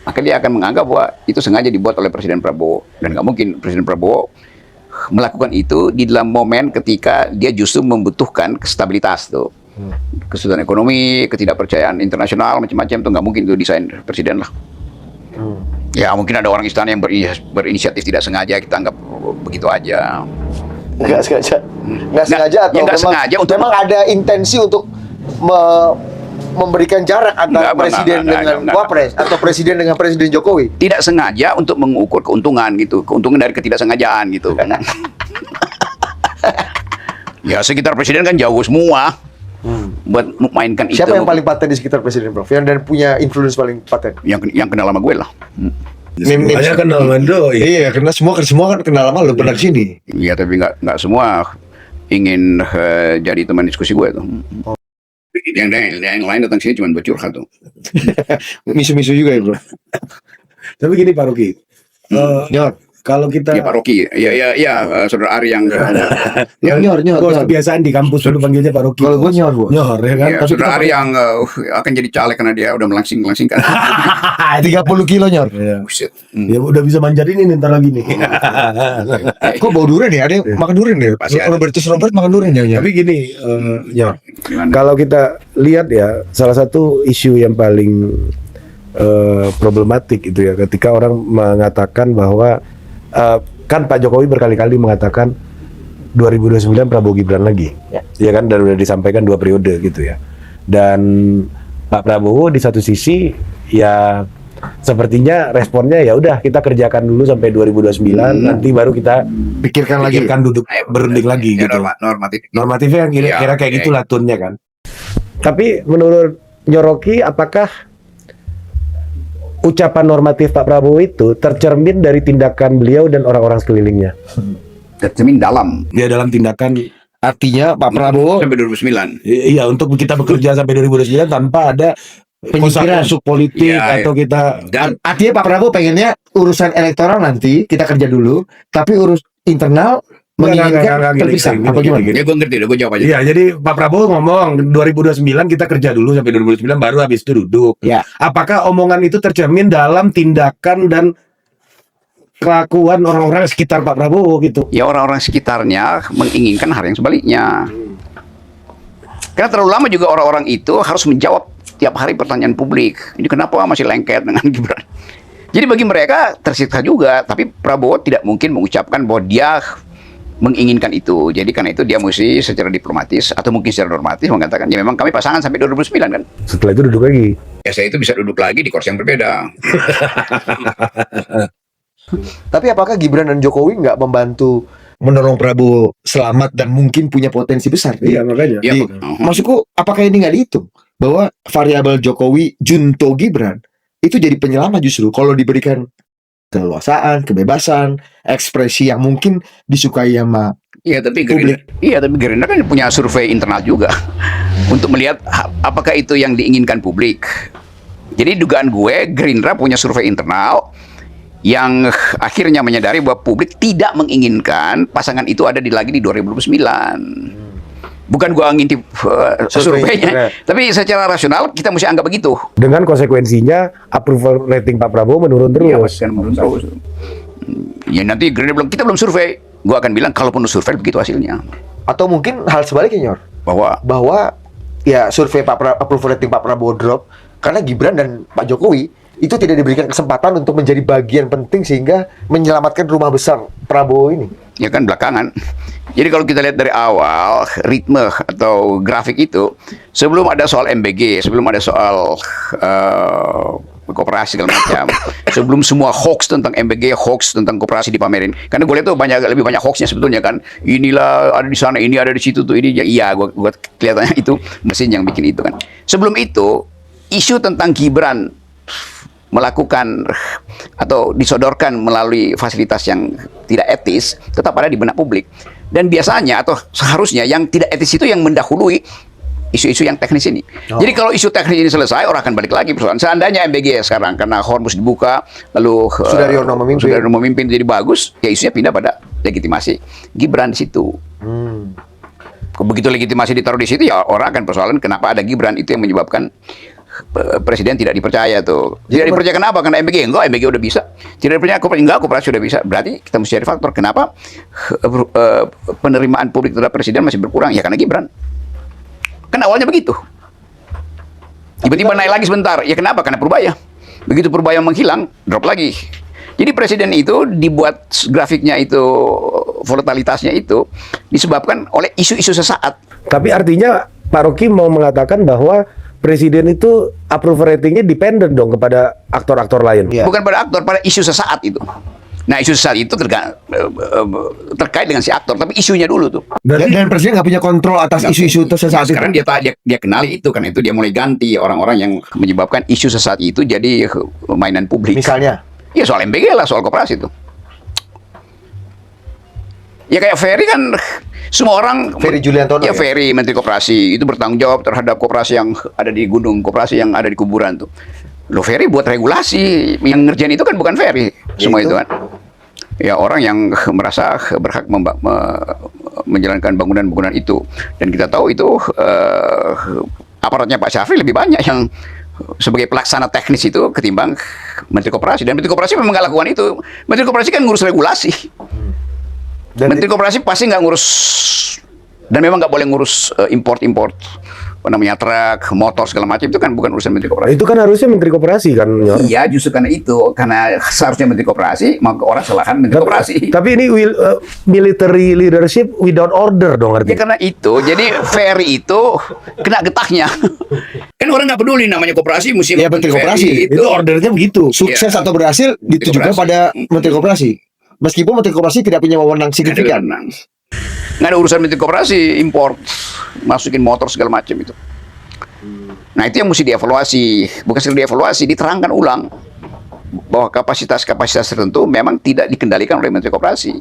Speaker 1: Maka dia akan menganggap bahwa itu sengaja dibuat oleh Presiden Prabowo. Dan nggak mungkin Presiden Prabowo melakukan itu di dalam momen ketika dia justru membutuhkan stabilitas tuh. Kesulitan ekonomi, ketidakpercayaan internasional, macam-macam tuh nggak mungkin itu desain Presiden lah. Ya mungkin ada orang istana yang berinisiatif tidak sengaja, kita anggap begitu aja.
Speaker 2: Nggak sengaja. Nggak sengaja atau
Speaker 1: ya nggak
Speaker 2: memang,
Speaker 1: sengaja untuk
Speaker 2: memang ada intensi untuk memberikan jarak antara presiden dengan wapres atau presiden dengan Presiden Jokowi.
Speaker 1: Tidak sengaja untuk mengukur keuntungan gitu, keuntungan dari ketidaksengajaan gitu. Ya sekitar presiden kan jauh semua buat mainkan itu.
Speaker 2: Siapa yang paling paten di sekitar presiden, Prof? Yang dan punya influence paling paten?
Speaker 1: Yang kenal sama gue lah.
Speaker 3: Semuanya kenal Mando.
Speaker 2: Iya, karena semua kan kenal lama, lu pernah di sini.
Speaker 1: Iya, tapi nggak semua ingin jadi teman diskusi gue tuh. Yang lain datang sini cuma buat curhat tuh.
Speaker 2: Misu-misu juga ya, Bro.
Speaker 3: Tapi gini Pak Rocky,
Speaker 2: Nyor.
Speaker 3: kalau kita
Speaker 1: Ya Pak Rocky, saudara Ari yang
Speaker 2: Nyor.
Speaker 3: kebiasaan di kampus dulu panggilnya Pak Rocky.
Speaker 2: Kalau gue Nyor,
Speaker 3: Nyor ya kan.
Speaker 1: ya,
Speaker 3: Tapi
Speaker 1: saudara Ari yang akan jadi caleg karena dia udah melangsingkan.
Speaker 2: 30 kilo Nyor.
Speaker 3: ya.
Speaker 1: Buset.
Speaker 3: Ya udah bisa manjarin ini ntar lagi nih.
Speaker 2: Kok bau durian ya? Ada yang makan durian ya?
Speaker 1: Pasti ada.
Speaker 2: Robert makan durian ya?
Speaker 3: Tapi gini, Nyor,
Speaker 1: Gimana?
Speaker 3: kalau kita lihat ya, salah satu isu yang paling problematik itu ya, ketika orang mengatakan bahwa kan Pak Jokowi berkali-kali mengatakan 2029 Prabowo Gibran lagi, ya kan, dan udah disampaikan 2 periode gitu ya. Dan Pak Prabowo di satu sisi ya sepertinya responnya ya udah kita kerjakan dulu sampai 2029, nanti baru kita
Speaker 2: Pikirkan lagi.
Speaker 3: duduk berunding lagi
Speaker 1: Ya,
Speaker 3: gitu.
Speaker 1: normatif.
Speaker 3: Normatifnya yang kira-kira kayak
Speaker 1: Ya,
Speaker 3: gitulah tone-nya kan. Tapi menurut Nyoroki, apakah ucapan normatif Pak Prabowo itu tercermin dari tindakan beliau dan orang-orang sekelilingnya?
Speaker 1: Tercermin dalam
Speaker 3: Ya dalam tindakan,
Speaker 2: Artinya Pak Prabowo
Speaker 1: sampai 2009.
Speaker 3: iya, untuk kita bekerja sampai 2029 tanpa ada
Speaker 2: Penyingkiran.
Speaker 3: kosak-kusuk politik
Speaker 1: Iya,
Speaker 3: atau kita
Speaker 1: Dan
Speaker 2: artinya Pak Prabowo pengennya urusan elektoral nanti kita kerja dulu, tapi urus internal menginginkan terpisah. Apa gimana?
Speaker 1: ya gue ngerti, gue jawab aja.
Speaker 3: Iya, jadi Pak Prabowo ngomong 2029 kita kerja dulu sampai 2029 baru habis itu duduk.
Speaker 2: Ya.
Speaker 3: Apakah omongan itu tercermin dalam tindakan dan kelakuan orang-orang sekitar Pak Prabowo gitu.
Speaker 1: Ya orang-orang sekitarnya menginginkan hal yang sebaliknya. Karena terlalu lama juga orang-orang itu harus menjawab tiap hari pertanyaan publik. Ini kenapa masih lengket dengan Gibran? Jadi bagi mereka tersiksa juga, tapi Prabowo tidak mungkin mengucapkan bahwa dia menginginkan itu. Jadi karena itu dia mesti secara diplomatis atau mungkin secara normatif mengatakan ya memang kami pasangan sampai 2009 kan.
Speaker 3: Setelah itu duduk lagi.
Speaker 1: Ya saya itu bisa duduk lagi di kursi yang berbeda.
Speaker 2: Tapi apakah Gibran dan Jokowi nggak membantu mendorong Prabowo selamat dan mungkin punya potensi besar?
Speaker 3: Makanya.
Speaker 1: Ya,
Speaker 2: Maksudku, apakah ini nggak dihitung bahwa variabel Jokowi, Junto Gibran itu jadi penyelamat justru kalau diberikan keleluasaan, kebebasan, ekspresi yang mungkin disukai sama
Speaker 1: Iya tapi
Speaker 2: publik.
Speaker 1: Gerindra kan punya survei internal juga untuk melihat apakah itu yang diinginkan publik. Jadi dugaan gue Gerindra punya survei internal yang akhirnya menyadari bahwa publik tidak menginginkan pasangan itu ada lagi di 2029. Bukan gua ngintip surveinya, tapi secara rasional kita mesti anggap begitu.
Speaker 3: Dengan konsekuensinya approval rating Pak Prabowo menurun
Speaker 1: Iya,
Speaker 3: terus.
Speaker 1: kan menurun terus. Ya nanti Gerindra bilang kita belum survei. Gua akan bilang kalaupun survei begitu hasilnya.
Speaker 2: Atau mungkin hal sebaliknya, Nyor.
Speaker 1: Bahwa
Speaker 2: Ya survei approval rating Pak Prabowo drop karena Gibran dan Pak Jokowi itu tidak diberikan kesempatan untuk menjadi bagian penting sehingga menyelamatkan rumah besar Prabowo ini.
Speaker 1: ya kan belakangan. Jadi kalau kita lihat dari awal ritme atau grafik itu, sebelum ada soal MBG, sebelum ada soal koperasi segala macam, sebelum semua hoax tentang MBG, hoax tentang koperasi dipamerin. Karena gue lihat tuh lebih banyak hoaxnya sebetulnya kan. Inilah ada di sana, ini ada di situ tuh, ini ya, iya gue kelihatannya itu mesin yang bikin itu kan. Sebelum itu isu tentang Gibran melakukan atau disodorkan melalui fasilitas yang tidak etis tetap ada di benak publik. Dan biasanya atau seharusnya yang tidak etis itu yang mendahului isu-isu yang teknis ini. Jadi kalau isu teknis ini selesai, orang akan balik lagi persoalan. Seandainya MBG sekarang karena Hormuz dibuka, lalu
Speaker 2: Sudaryono
Speaker 1: memimpin jadi bagus, ya isunya pindah pada legitimasi Gibran di situ. Begitu legitimasi ditaruh di situ, ya orang akan persoalan kenapa ada Gibran, itu yang menyebabkan presiden tidak dipercaya tuh. Tidak dipercaya kenapa? Karena MBG enggak, MBG udah bisa. Tidak dipercaya koperasi udah bisa. Berarti kita mesti cari faktor kenapa penerimaan publik terhadap presiden masih berkurang, ya karena Gibran. Kan awalnya begitu. Tiba-tiba naik lagi sebentar. Ya kenapa? Karena Purbaya. Begitu Purbaya menghilang, drop lagi. Jadi presiden itu dibuat grafiknya itu, volatilitasnya itu disebabkan oleh isu-isu sesaat.
Speaker 3: Tapi artinya Pak Rocky mau mengatakan bahwa presiden itu approval ratingnya dependen dong kepada aktor-aktor lain.
Speaker 2: Ya.
Speaker 1: Bukan pada aktor, pada isu sesaat itu. Nah isu sesaat itu terkait dengan si aktor, tapi isunya dulu tuh.
Speaker 2: Dan presiden nggak punya kontrol atas isu-isu sesaat itu.
Speaker 1: Sekarang dia kenali itu, karena itu dia mulai ganti orang-orang yang menyebabkan isu sesaat itu jadi mainan publik.
Speaker 2: Misalnya?
Speaker 1: Ya soal MBG lah, soal koperasi itu. Ya kayak Ferry kan, semua orang
Speaker 2: Ferry Juliantono
Speaker 1: ya,
Speaker 2: ya?
Speaker 1: Ferry Menteri Koperasi itu bertanggung jawab terhadap koperasi yang ada di gunung, koperasi yang ada di kuburan tuh. Lo Ferry buat regulasi, yang ngerjain itu kan bukan Ferry, semua itu kan. Ya orang yang merasa berhak menjalankan bangunan-bangunan itu. Dan kita tahu itu aparatnya Pak Syafri lebih banyak yang sebagai pelaksana teknis itu ketimbang Menteri Koperasi. Dan Menteri Koperasi memang nggak lakukan itu. Menteri Koperasi kan ngurus regulasi. Dan Menteri Koperasi pasti nggak ngurus, dan memang nggak boleh ngurus import-import apa namanya, truk, motor segala macam, itu kan bukan urusan Menteri Koperasi.
Speaker 3: Itu kan harusnya Menteri Koperasi kan, Nyor?
Speaker 1: Iya, justru karena itu, karena seharusnya Menteri Koperasi, maka orang salahkan Menteri Koperasi.
Speaker 3: Tapi ini military leadership without order dong
Speaker 1: Ya
Speaker 3: artinya.
Speaker 1: karena itu, jadi Ferry itu kena getahnya. Kan orang nggak peduli namanya koperasi, mesti
Speaker 2: Ya, Menteri Koperasi.
Speaker 3: Itu ordernya begitu.
Speaker 2: Sukses
Speaker 1: Iya.
Speaker 2: atau berhasil ditujukan
Speaker 1: Koperasi.
Speaker 2: pada Menteri Koperasi. Meskipun Menteri Koperasi tidak punya wewenang signifikan.
Speaker 1: Nggak ada urusan Menteri Koperasi, import, masukin motor segala macam itu. Nah itu yang mesti dievaluasi, bukan sekedar dievaluasi, diterangkan ulang bahwa kapasitas-kapasitas tertentu memang tidak dikendalikan oleh Menteri Koperasi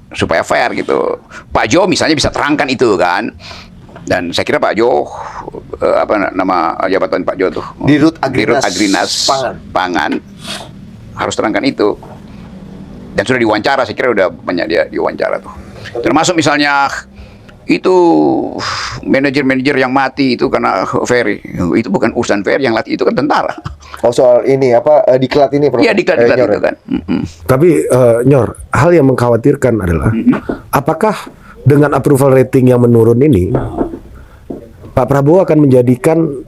Speaker 1: supaya fair gitu. Pak Jo misalnya bisa terangkan itu kan. Dan saya kira Pak Jo, apa nama jabatan Pak Jo tuh?
Speaker 2: Dirut
Speaker 1: Agrinas Pangan harus terangkan itu. Dan sudah diwawancara, saya kira udah banyak dia diwawancara tuh. Termasuk misalnya itu manajer-manajer yang mati itu karena Ferry. Itu bukan urusan Ferry, yang latih itu kan tentara.
Speaker 2: Oh, soal ini apa diklat ini, Prof?
Speaker 1: Iya, diklat
Speaker 2: Nyor,
Speaker 1: itu kan.
Speaker 3: Tapi Nyor, hal yang mengkhawatirkan adalah apakah dengan approval rating yang menurun ini Pak Prabowo akan menjadikan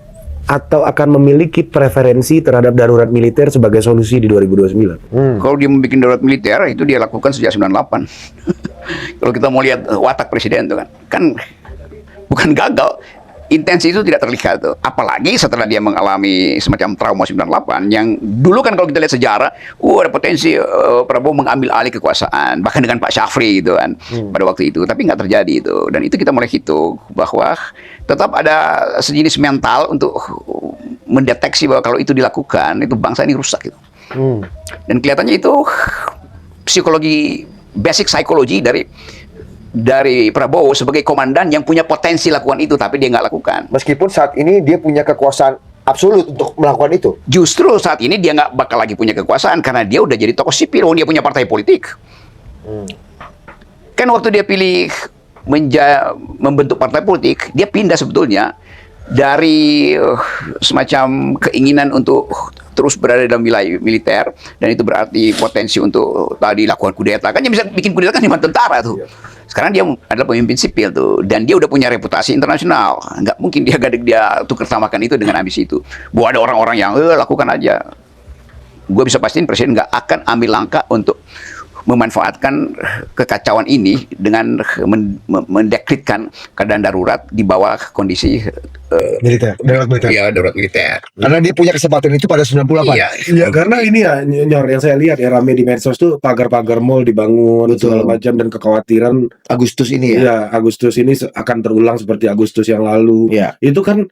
Speaker 3: atau akan memiliki preferensi terhadap darurat militer sebagai solusi di 2029?
Speaker 1: Kalau dia membuat darurat militer itu dia lakukan sejak 98. Kalau kita mau lihat watak presiden itu kan bukan gagal, intensi itu tidak terlihat tuh. Apalagi setelah dia mengalami semacam trauma 98 yang dulu kan kalau kita lihat sejarah, ada potensi Prabowo mengambil alih kekuasaan bahkan dengan Pak Syafri gitu kan pada waktu itu, tapi nggak terjadi itu. Dan itu kita mulai hitung bahwa tetap ada sejenis mental untuk mendeteksi bahwa kalau itu dilakukan itu bangsa ini rusak gitu. Dan kelihatannya itu psikologi, basic psikologi dari Prabowo sebagai komandan yang punya potensi lakukan itu, tapi dia nggak lakukan.
Speaker 2: Meskipun saat ini dia punya kekuasaan absolut untuk melakukan itu.
Speaker 1: Justru saat ini dia nggak bakal lagi punya kekuasaan karena dia udah jadi tokoh sipil, dia punya partai politik. Kan waktu dia pilih membentuk partai politik, dia pindah sebetulnya dari semacam keinginan untuk terus berada dalam wilayah militer, dan itu berarti potensi untuk tadi lakukan kudeta. Kan dia bisa bikin kudeta kan cuma tentara tuh. Sekarang dia adalah pemimpin sipil tuh, dan dia udah punya reputasi internasional. Nggak mungkin dia tukar samakan itu dengan ambisi itu. Bahwa ada orang-orang yang lakukan aja. Gue bisa pastiin presiden nggak akan ambil langkah untuk memanfaatkan kekacauan ini dengan mendekretkan keadaan darurat di bawah kondisi
Speaker 2: Militer, darurat militer.
Speaker 1: ya darurat militer.
Speaker 2: Karena dia punya kesempatan itu pada 98.
Speaker 1: Iya.
Speaker 3: Ya karena ini ya Nyor, yang saya lihat ya rame di medsos tuh pagar-pagar mall dibangun segala macam, dan kekhawatiran
Speaker 2: Agustus ini ya.
Speaker 3: ya Agustus ini akan terulang seperti Agustus yang lalu.
Speaker 2: Iya.
Speaker 3: Itu kan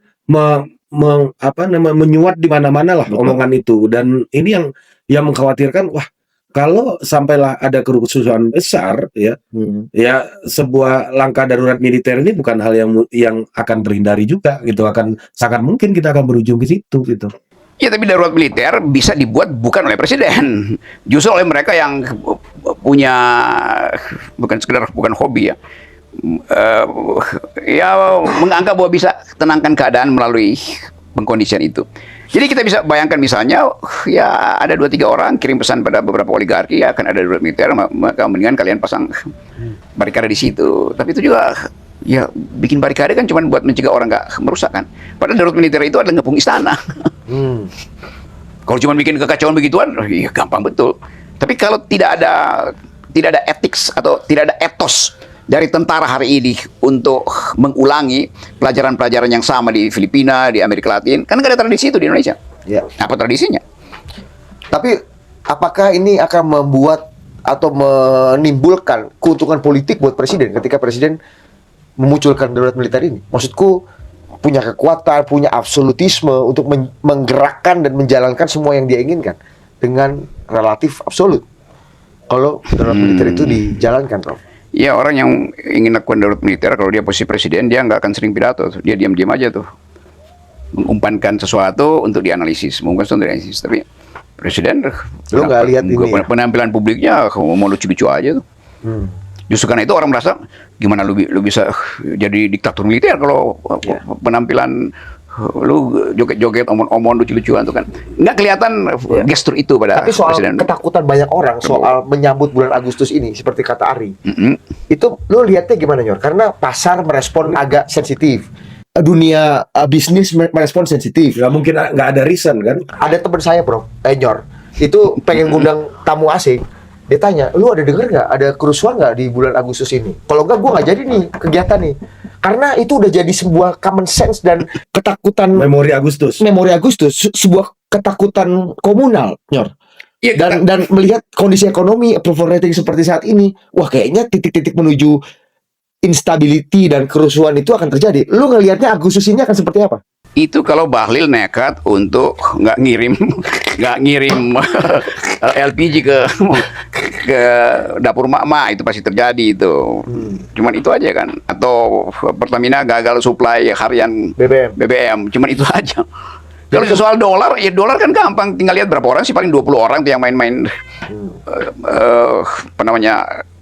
Speaker 3: menyuat di mana-mana lah omongan itu, dan ini yang mengkhawatirkan. Wah, kalau sampailah ada kerusuhan besar ya, ya sebuah langkah darurat militer ini bukan hal yang akan terhindari juga gitu, akan sangat mungkin kita akan berujung ke situ gitu.
Speaker 1: Ya, tapi darurat militer bisa dibuat bukan oleh presiden, justru oleh mereka yang punya bukan hobi ya, menganggap bahwa bisa tenangkan keadaan melalui pengkondisian itu. Jadi kita bisa bayangkan misalnya, ya ada 2-3 orang kirim pesan pada beberapa oligarki, ya akan ada darurat militer, maka mendingan kalian pasang barikade di situ. Tapi itu juga ya bikin barikade kan cuma buat mencegah orang nggak merusak kan. Padahal darurat militer itu adalah ngepung istana. Kalau cuma bikin kekacauan begituan, ya gampang betul. Tapi kalau tidak ada etik atau tidak ada etos dari tentara hari ini untuk mengulangi pelajaran-pelajaran yang sama di Filipina, di Amerika Latin, kan nggak ada tradisi itu di Indonesia.
Speaker 2: Ya.
Speaker 1: Apa tradisinya?
Speaker 2: Tapi apakah ini akan membuat atau menimbulkan keuntungan politik buat presiden ketika presiden memunculkan darurat militer ini? Maksudku punya kekuatan, punya absolutisme untuk menggerakkan dan menjalankan semua yang dia inginkan dengan relatif absolut. Kalau darurat militer itu dijalankan, Prof.
Speaker 1: Ya, orang yang ingin lakukan darurat militer, kalau dia posisi presiden, dia nggak akan sering pidato. Dia diam-diam aja tuh. Mengumpankan sesuatu untuk dianalisis. Tapi presiden,
Speaker 2: lu nggak lihat ini ya?
Speaker 1: Penampilan publiknya mau lucu-lucu aja tuh. Justru karena itu orang merasa, gimana lu bisa jadi diktator militer kalau penampilan lu joget-joget, omon-omon, lucu-lucuan tuh kan. Nggak kelihatan gestur itu pada
Speaker 2: Tapi soal
Speaker 1: presiden.
Speaker 2: ketakutan banyak orang soal menyambut bulan Agustus ini, seperti kata Ari, itu lu lihatnya gimana, Nyor? Karena pasar merespon agak sensitif, dunia bisnis merespon sensitif.
Speaker 3: Nggak mungkin nggak ada reason kan?
Speaker 2: Ada teman saya, Bro, Nyor, itu pengen ngundang tamu asing. Dia tanya, lu ada denger nggak ada kerusuhan nggak di bulan Agustus ini? Kalau nggak, gue nggak jadi nih kegiatan nih. Karena itu udah jadi sebuah common sense dan ketakutan.
Speaker 3: Memori Agustus,
Speaker 2: sebuah ketakutan komunal, Nyor.
Speaker 1: Ya,
Speaker 2: Dan melihat kondisi ekonomi, approval rating seperti saat ini, wah kayaknya titik-titik menuju instability dan kerusuhan itu akan terjadi. Lu ngelihatnya Agustus ini akan seperti apa?
Speaker 1: Itu kalau Bahlil nekat untuk nggak ngirim LPG ke dapur mak-mak, itu pasti terjadi itu. Cuman itu aja kan. Atau Pertamina gagal suplai harian BBM. Cuman itu aja. Kalau soal dolar, ya dolar kan gampang. Tinggal lihat berapa orang sih, paling 20 orang tuh yang main-main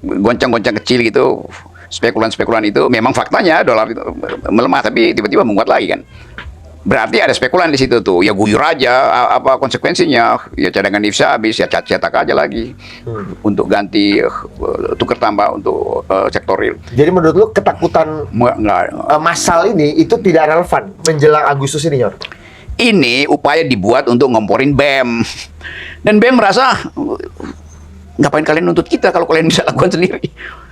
Speaker 1: goncang-goncang kecil gitu. spekulan-spekulan itu memang faktanya dolar itu melemah tapi tiba-tiba menguat lagi kan. Berarti ada spekulan di situ tuh. Ya guyur aja apa konsekuensinya. Ya cadangan devisa habis ya cetak aja lagi untuk ganti tukar tambah untuk sektor real.
Speaker 2: Jadi menurut lu ketakutan
Speaker 1: Enggak.
Speaker 2: massal ini itu tidak relevan menjelang Agustus ini, Nyor?
Speaker 1: Ini upaya dibuat untuk ngomporin BEM. Dan BEM merasa ngapain kalian nuntut kita kalau kalian bisa lakukan sendiri.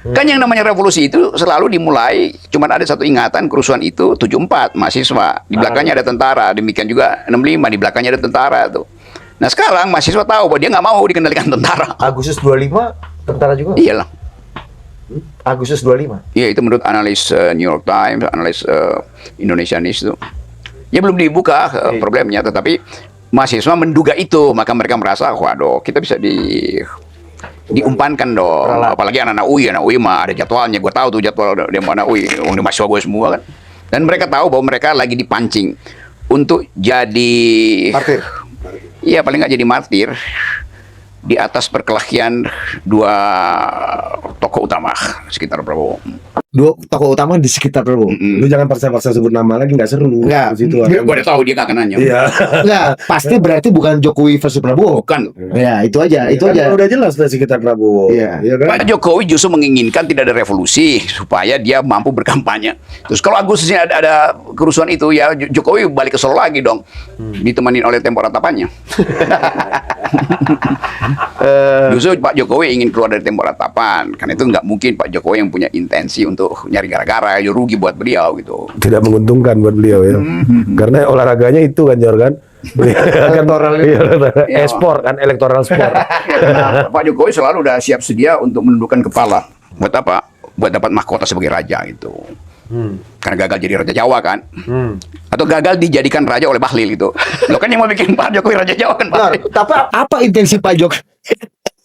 Speaker 1: Kan yang namanya revolusi itu selalu dimulai cuman ada satu ingatan, kerusuhan itu 74 mahasiswa, di belakangnya ada tentara, demikian juga 65 di belakangnya ada tentara tuh. Nah sekarang mahasiswa tahu bahwa dia nggak mau dikendalikan tentara.
Speaker 2: Agustus 25 tentara juga?
Speaker 1: Iyalah.
Speaker 2: Agustus 25.
Speaker 1: Iya itu menurut analis New York Times, analis Indonesianis itu. Ya belum dibuka problemnya, tetapi mahasiswa menduga itu, maka mereka merasa, waduh kita bisa diumpankan dong. Apalagi anak-anak UI mah ada jadwalnya. Gue tahu tuh jadwal di mana UI. Ini mahasiswa gue semua kan. Dan mereka tahu bahwa mereka lagi dipancing untuk jadi
Speaker 2: Martir.
Speaker 1: Iya paling nggak jadi martir di atas perkelahian dua tokoh utama sekitar Prabowo.
Speaker 2: Dua tokoh utama di sekitar Prabowo.
Speaker 3: Lu jangan paksa-paksa sebut nama lagi, nggak seru.
Speaker 2: Nggak.
Speaker 3: Di situ.
Speaker 1: Gue udah tahu dia nggak akan nanya.
Speaker 3: Iya.
Speaker 2: Enggak, pasti berarti bukan Jokowi versus Prabowo.
Speaker 1: Bukan.
Speaker 2: Ya, itu aja, itu
Speaker 3: Kan
Speaker 2: aja.
Speaker 3: udah jelas dari sekitar Prabowo.
Speaker 2: Iya.
Speaker 3: Iya kan?
Speaker 1: Pak Jokowi justru menginginkan tidak ada revolusi supaya dia mampu berkampanye. Terus kalau Agustusnya ada kerusuhan itu ya Jokowi balik ke Solo lagi dong, ditemani oleh tempo ratapannya. Justru Pak Jokowi ingin keluar dari tempo ratapan, karena itu nggak mungkin Pak Jokowi yang punya intensi untuk nyari gara-gara, ya rugi buat beliau gitu.
Speaker 3: Tidak menguntungkan buat beliau ya. Karena olahraganya itu kan Jor kan.
Speaker 2: Elektoral ini.
Speaker 1: Iya.
Speaker 3: Esport kan, elektoral sport.
Speaker 1: Karena Pak Jokowi selalu udah siap sedia untuk menundukkan kepala. Buat apa? Buat dapat mahkota sebagai raja itu. Karena gagal jadi raja Jawa kan. Atau gagal dijadikan raja oleh Bahlil itu. Lo kan yang mau bikin Pak Jokowi raja Jawa kan
Speaker 2: Nah,
Speaker 1: Bahlil.
Speaker 2: tapi apa intensi Pak Jokowi?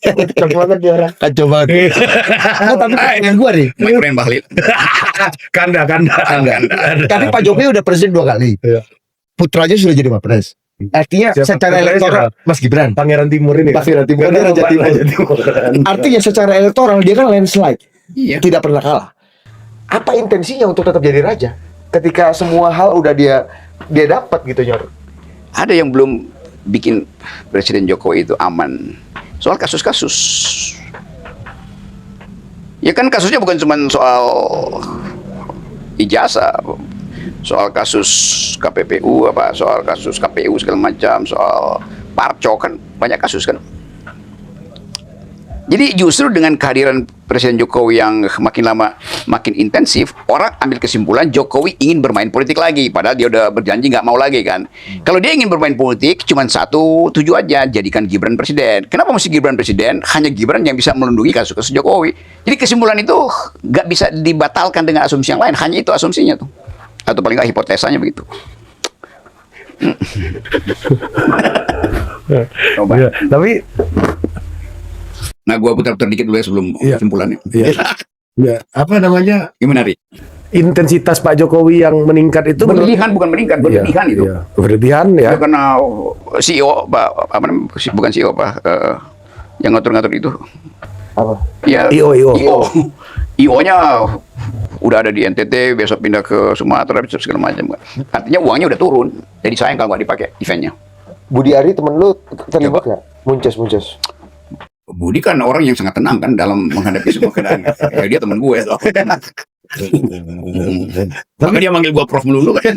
Speaker 2: Kacau banget dia orang. Kacau banget. Nah, tapi pertanyaan gua nih.
Speaker 1: Main Bahlil.
Speaker 3: Kanda.
Speaker 2: Tapi Pak Jokowi udah presiden 2 kali.
Speaker 3: Iya.
Speaker 2: Putranya sudah jadi Wapres. Artinya
Speaker 3: Siapa?
Speaker 2: secara
Speaker 3: Putranya
Speaker 2: elektoral
Speaker 3: siapa?
Speaker 2: Mas Gibran.
Speaker 3: Pangeran Timur ini.
Speaker 2: Pangeran Timur,
Speaker 3: Karena
Speaker 2: dia Raja
Speaker 3: Bapak
Speaker 2: Timur.
Speaker 3: Raja Timur.
Speaker 2: Artinya secara elektoral dia kan landslide.
Speaker 1: Iya.
Speaker 2: Tidak pernah kalah. Apa intensinya untuk tetap jadi raja? Ketika semua hal udah dia dapat gitu, Nyor.
Speaker 1: Ada yang belum bikin Presiden Jokowi itu aman. Soal kasus-kasus. Ya kan kasusnya bukan cuma soal ijazah, soal kasus KPPU apa, soal kasus KPU segala macam, soal parco kan banyak kasus kan. Jadi justru dengan kehadiran Presiden Jokowi yang makin lama makin intensif, orang ambil kesimpulan Jokowi ingin bermain politik lagi, padahal dia udah berjanji nggak mau lagi kan. Kalau dia ingin bermain politik, cuma satu tujuannya, jadikan Gibran presiden. Kenapa mesti Gibran presiden? Hanya Gibran yang bisa melindungi kasus-kasus Jokowi. Jadi kesimpulan itu nggak bisa dibatalkan dengan asumsi yang lain, hanya itu asumsinya tuh. Atau paling nggak hipotesanya begitu. Coba.
Speaker 3: Iya, tapi
Speaker 1: Nah, gua putar-putar dikit dulu ya sebelum
Speaker 3: Iya.
Speaker 1: kesimpulannya.
Speaker 3: ya, ya, apa namanya?
Speaker 1: Gimana, Ri?
Speaker 3: Intensitas Pak Jokowi yang meningkat itu
Speaker 1: Berlebihan bukan meningkat, berlebihan itu.
Speaker 3: Iya. Berlebihan
Speaker 1: Ya
Speaker 3: ya.
Speaker 1: karena CEO apa namanya, bukan CEO yang ngatur-ngatur itu.
Speaker 2: Apa?
Speaker 1: Ya,
Speaker 3: IO.
Speaker 1: IO-nya udah ada di NTT, besok pindah ke Sumatera, segala macam. Artinya uangnya udah turun. Jadi sayang kalau nggak dipakai eventnya.
Speaker 2: Budi Ari temen lu terlibat nggak? Munces.
Speaker 1: Budi kan orang yang sangat tenang kan dalam menghadapi semua keadaan. Ya, dia teman gue. Tapi dia manggil gue Prof melulu kan.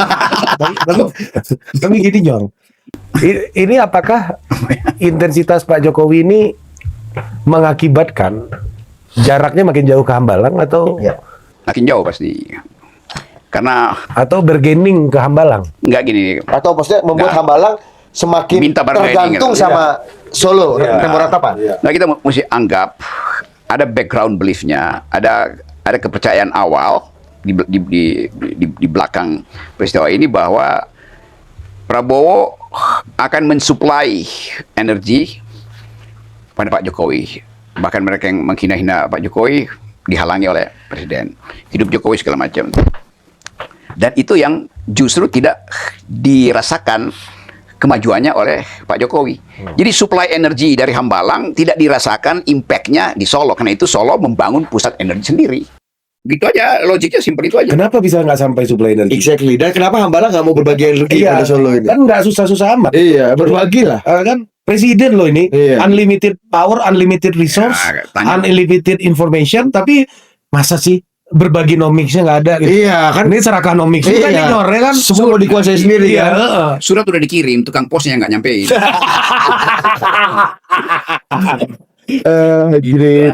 Speaker 3: Tapi gini Nyor, ini apakah intensitas Pak Jokowi ini mengakibatkan jaraknya makin jauh ke Hambalang atau
Speaker 2: Ya.
Speaker 1: Makin jauh pasti. Karena
Speaker 3: bergaining ke Hambalang?
Speaker 1: nggak gini.
Speaker 2: Atau maksudnya membuat
Speaker 1: Nggak.
Speaker 2: Hambalang semakin
Speaker 1: Minta bargaining,
Speaker 2: tergantung
Speaker 1: gitu.
Speaker 2: sama Solo, Tempo Ratapan.
Speaker 1: Nah kita mesti anggap ada background belief-nya, ada kepercayaan awal di belakang peristiwa ini bahwa Prabowo akan mensuplai energi pada Pak Jokowi. Bahkan mereka yang menghina-hina Pak Jokowi dihalangi oleh Presiden. Hidup Jokowi segala macam. Dan itu yang justru tidak dirasakan kemajuannya oleh Pak Jokowi. Jadi suplai energi dari Hambalang tidak dirasakan impact-nya di Solo. Karena itu Solo membangun pusat energi sendiri. Gitu aja, logiknya simpel itu aja.
Speaker 3: Kenapa bisa nggak sampai suplai energi?
Speaker 2: Exactly. Dan kenapa Hambala nggak mau berbagi energi
Speaker 3: Iya,
Speaker 2: pada Solo ini?
Speaker 3: kan nggak susah-susah amat.
Speaker 2: Iya, berbagi lah.
Speaker 3: Kan presiden loh ini,
Speaker 2: Iya.
Speaker 3: unlimited power, unlimited resource,
Speaker 1: Ya, tanya.
Speaker 3: unlimited information, tapi masa sih berbagi nomicsnya nggak ada gitu.
Speaker 2: Iya, kan
Speaker 3: Ini serakah nomics bukan
Speaker 2: Iya.
Speaker 3: Nyor, ya kan?
Speaker 2: semua mau dikuasai sendiri
Speaker 3: Iya,
Speaker 2: kan.
Speaker 3: heeh.
Speaker 1: Surat udah dikirim, tukang posnya nggak nyampein.
Speaker 2: Gini.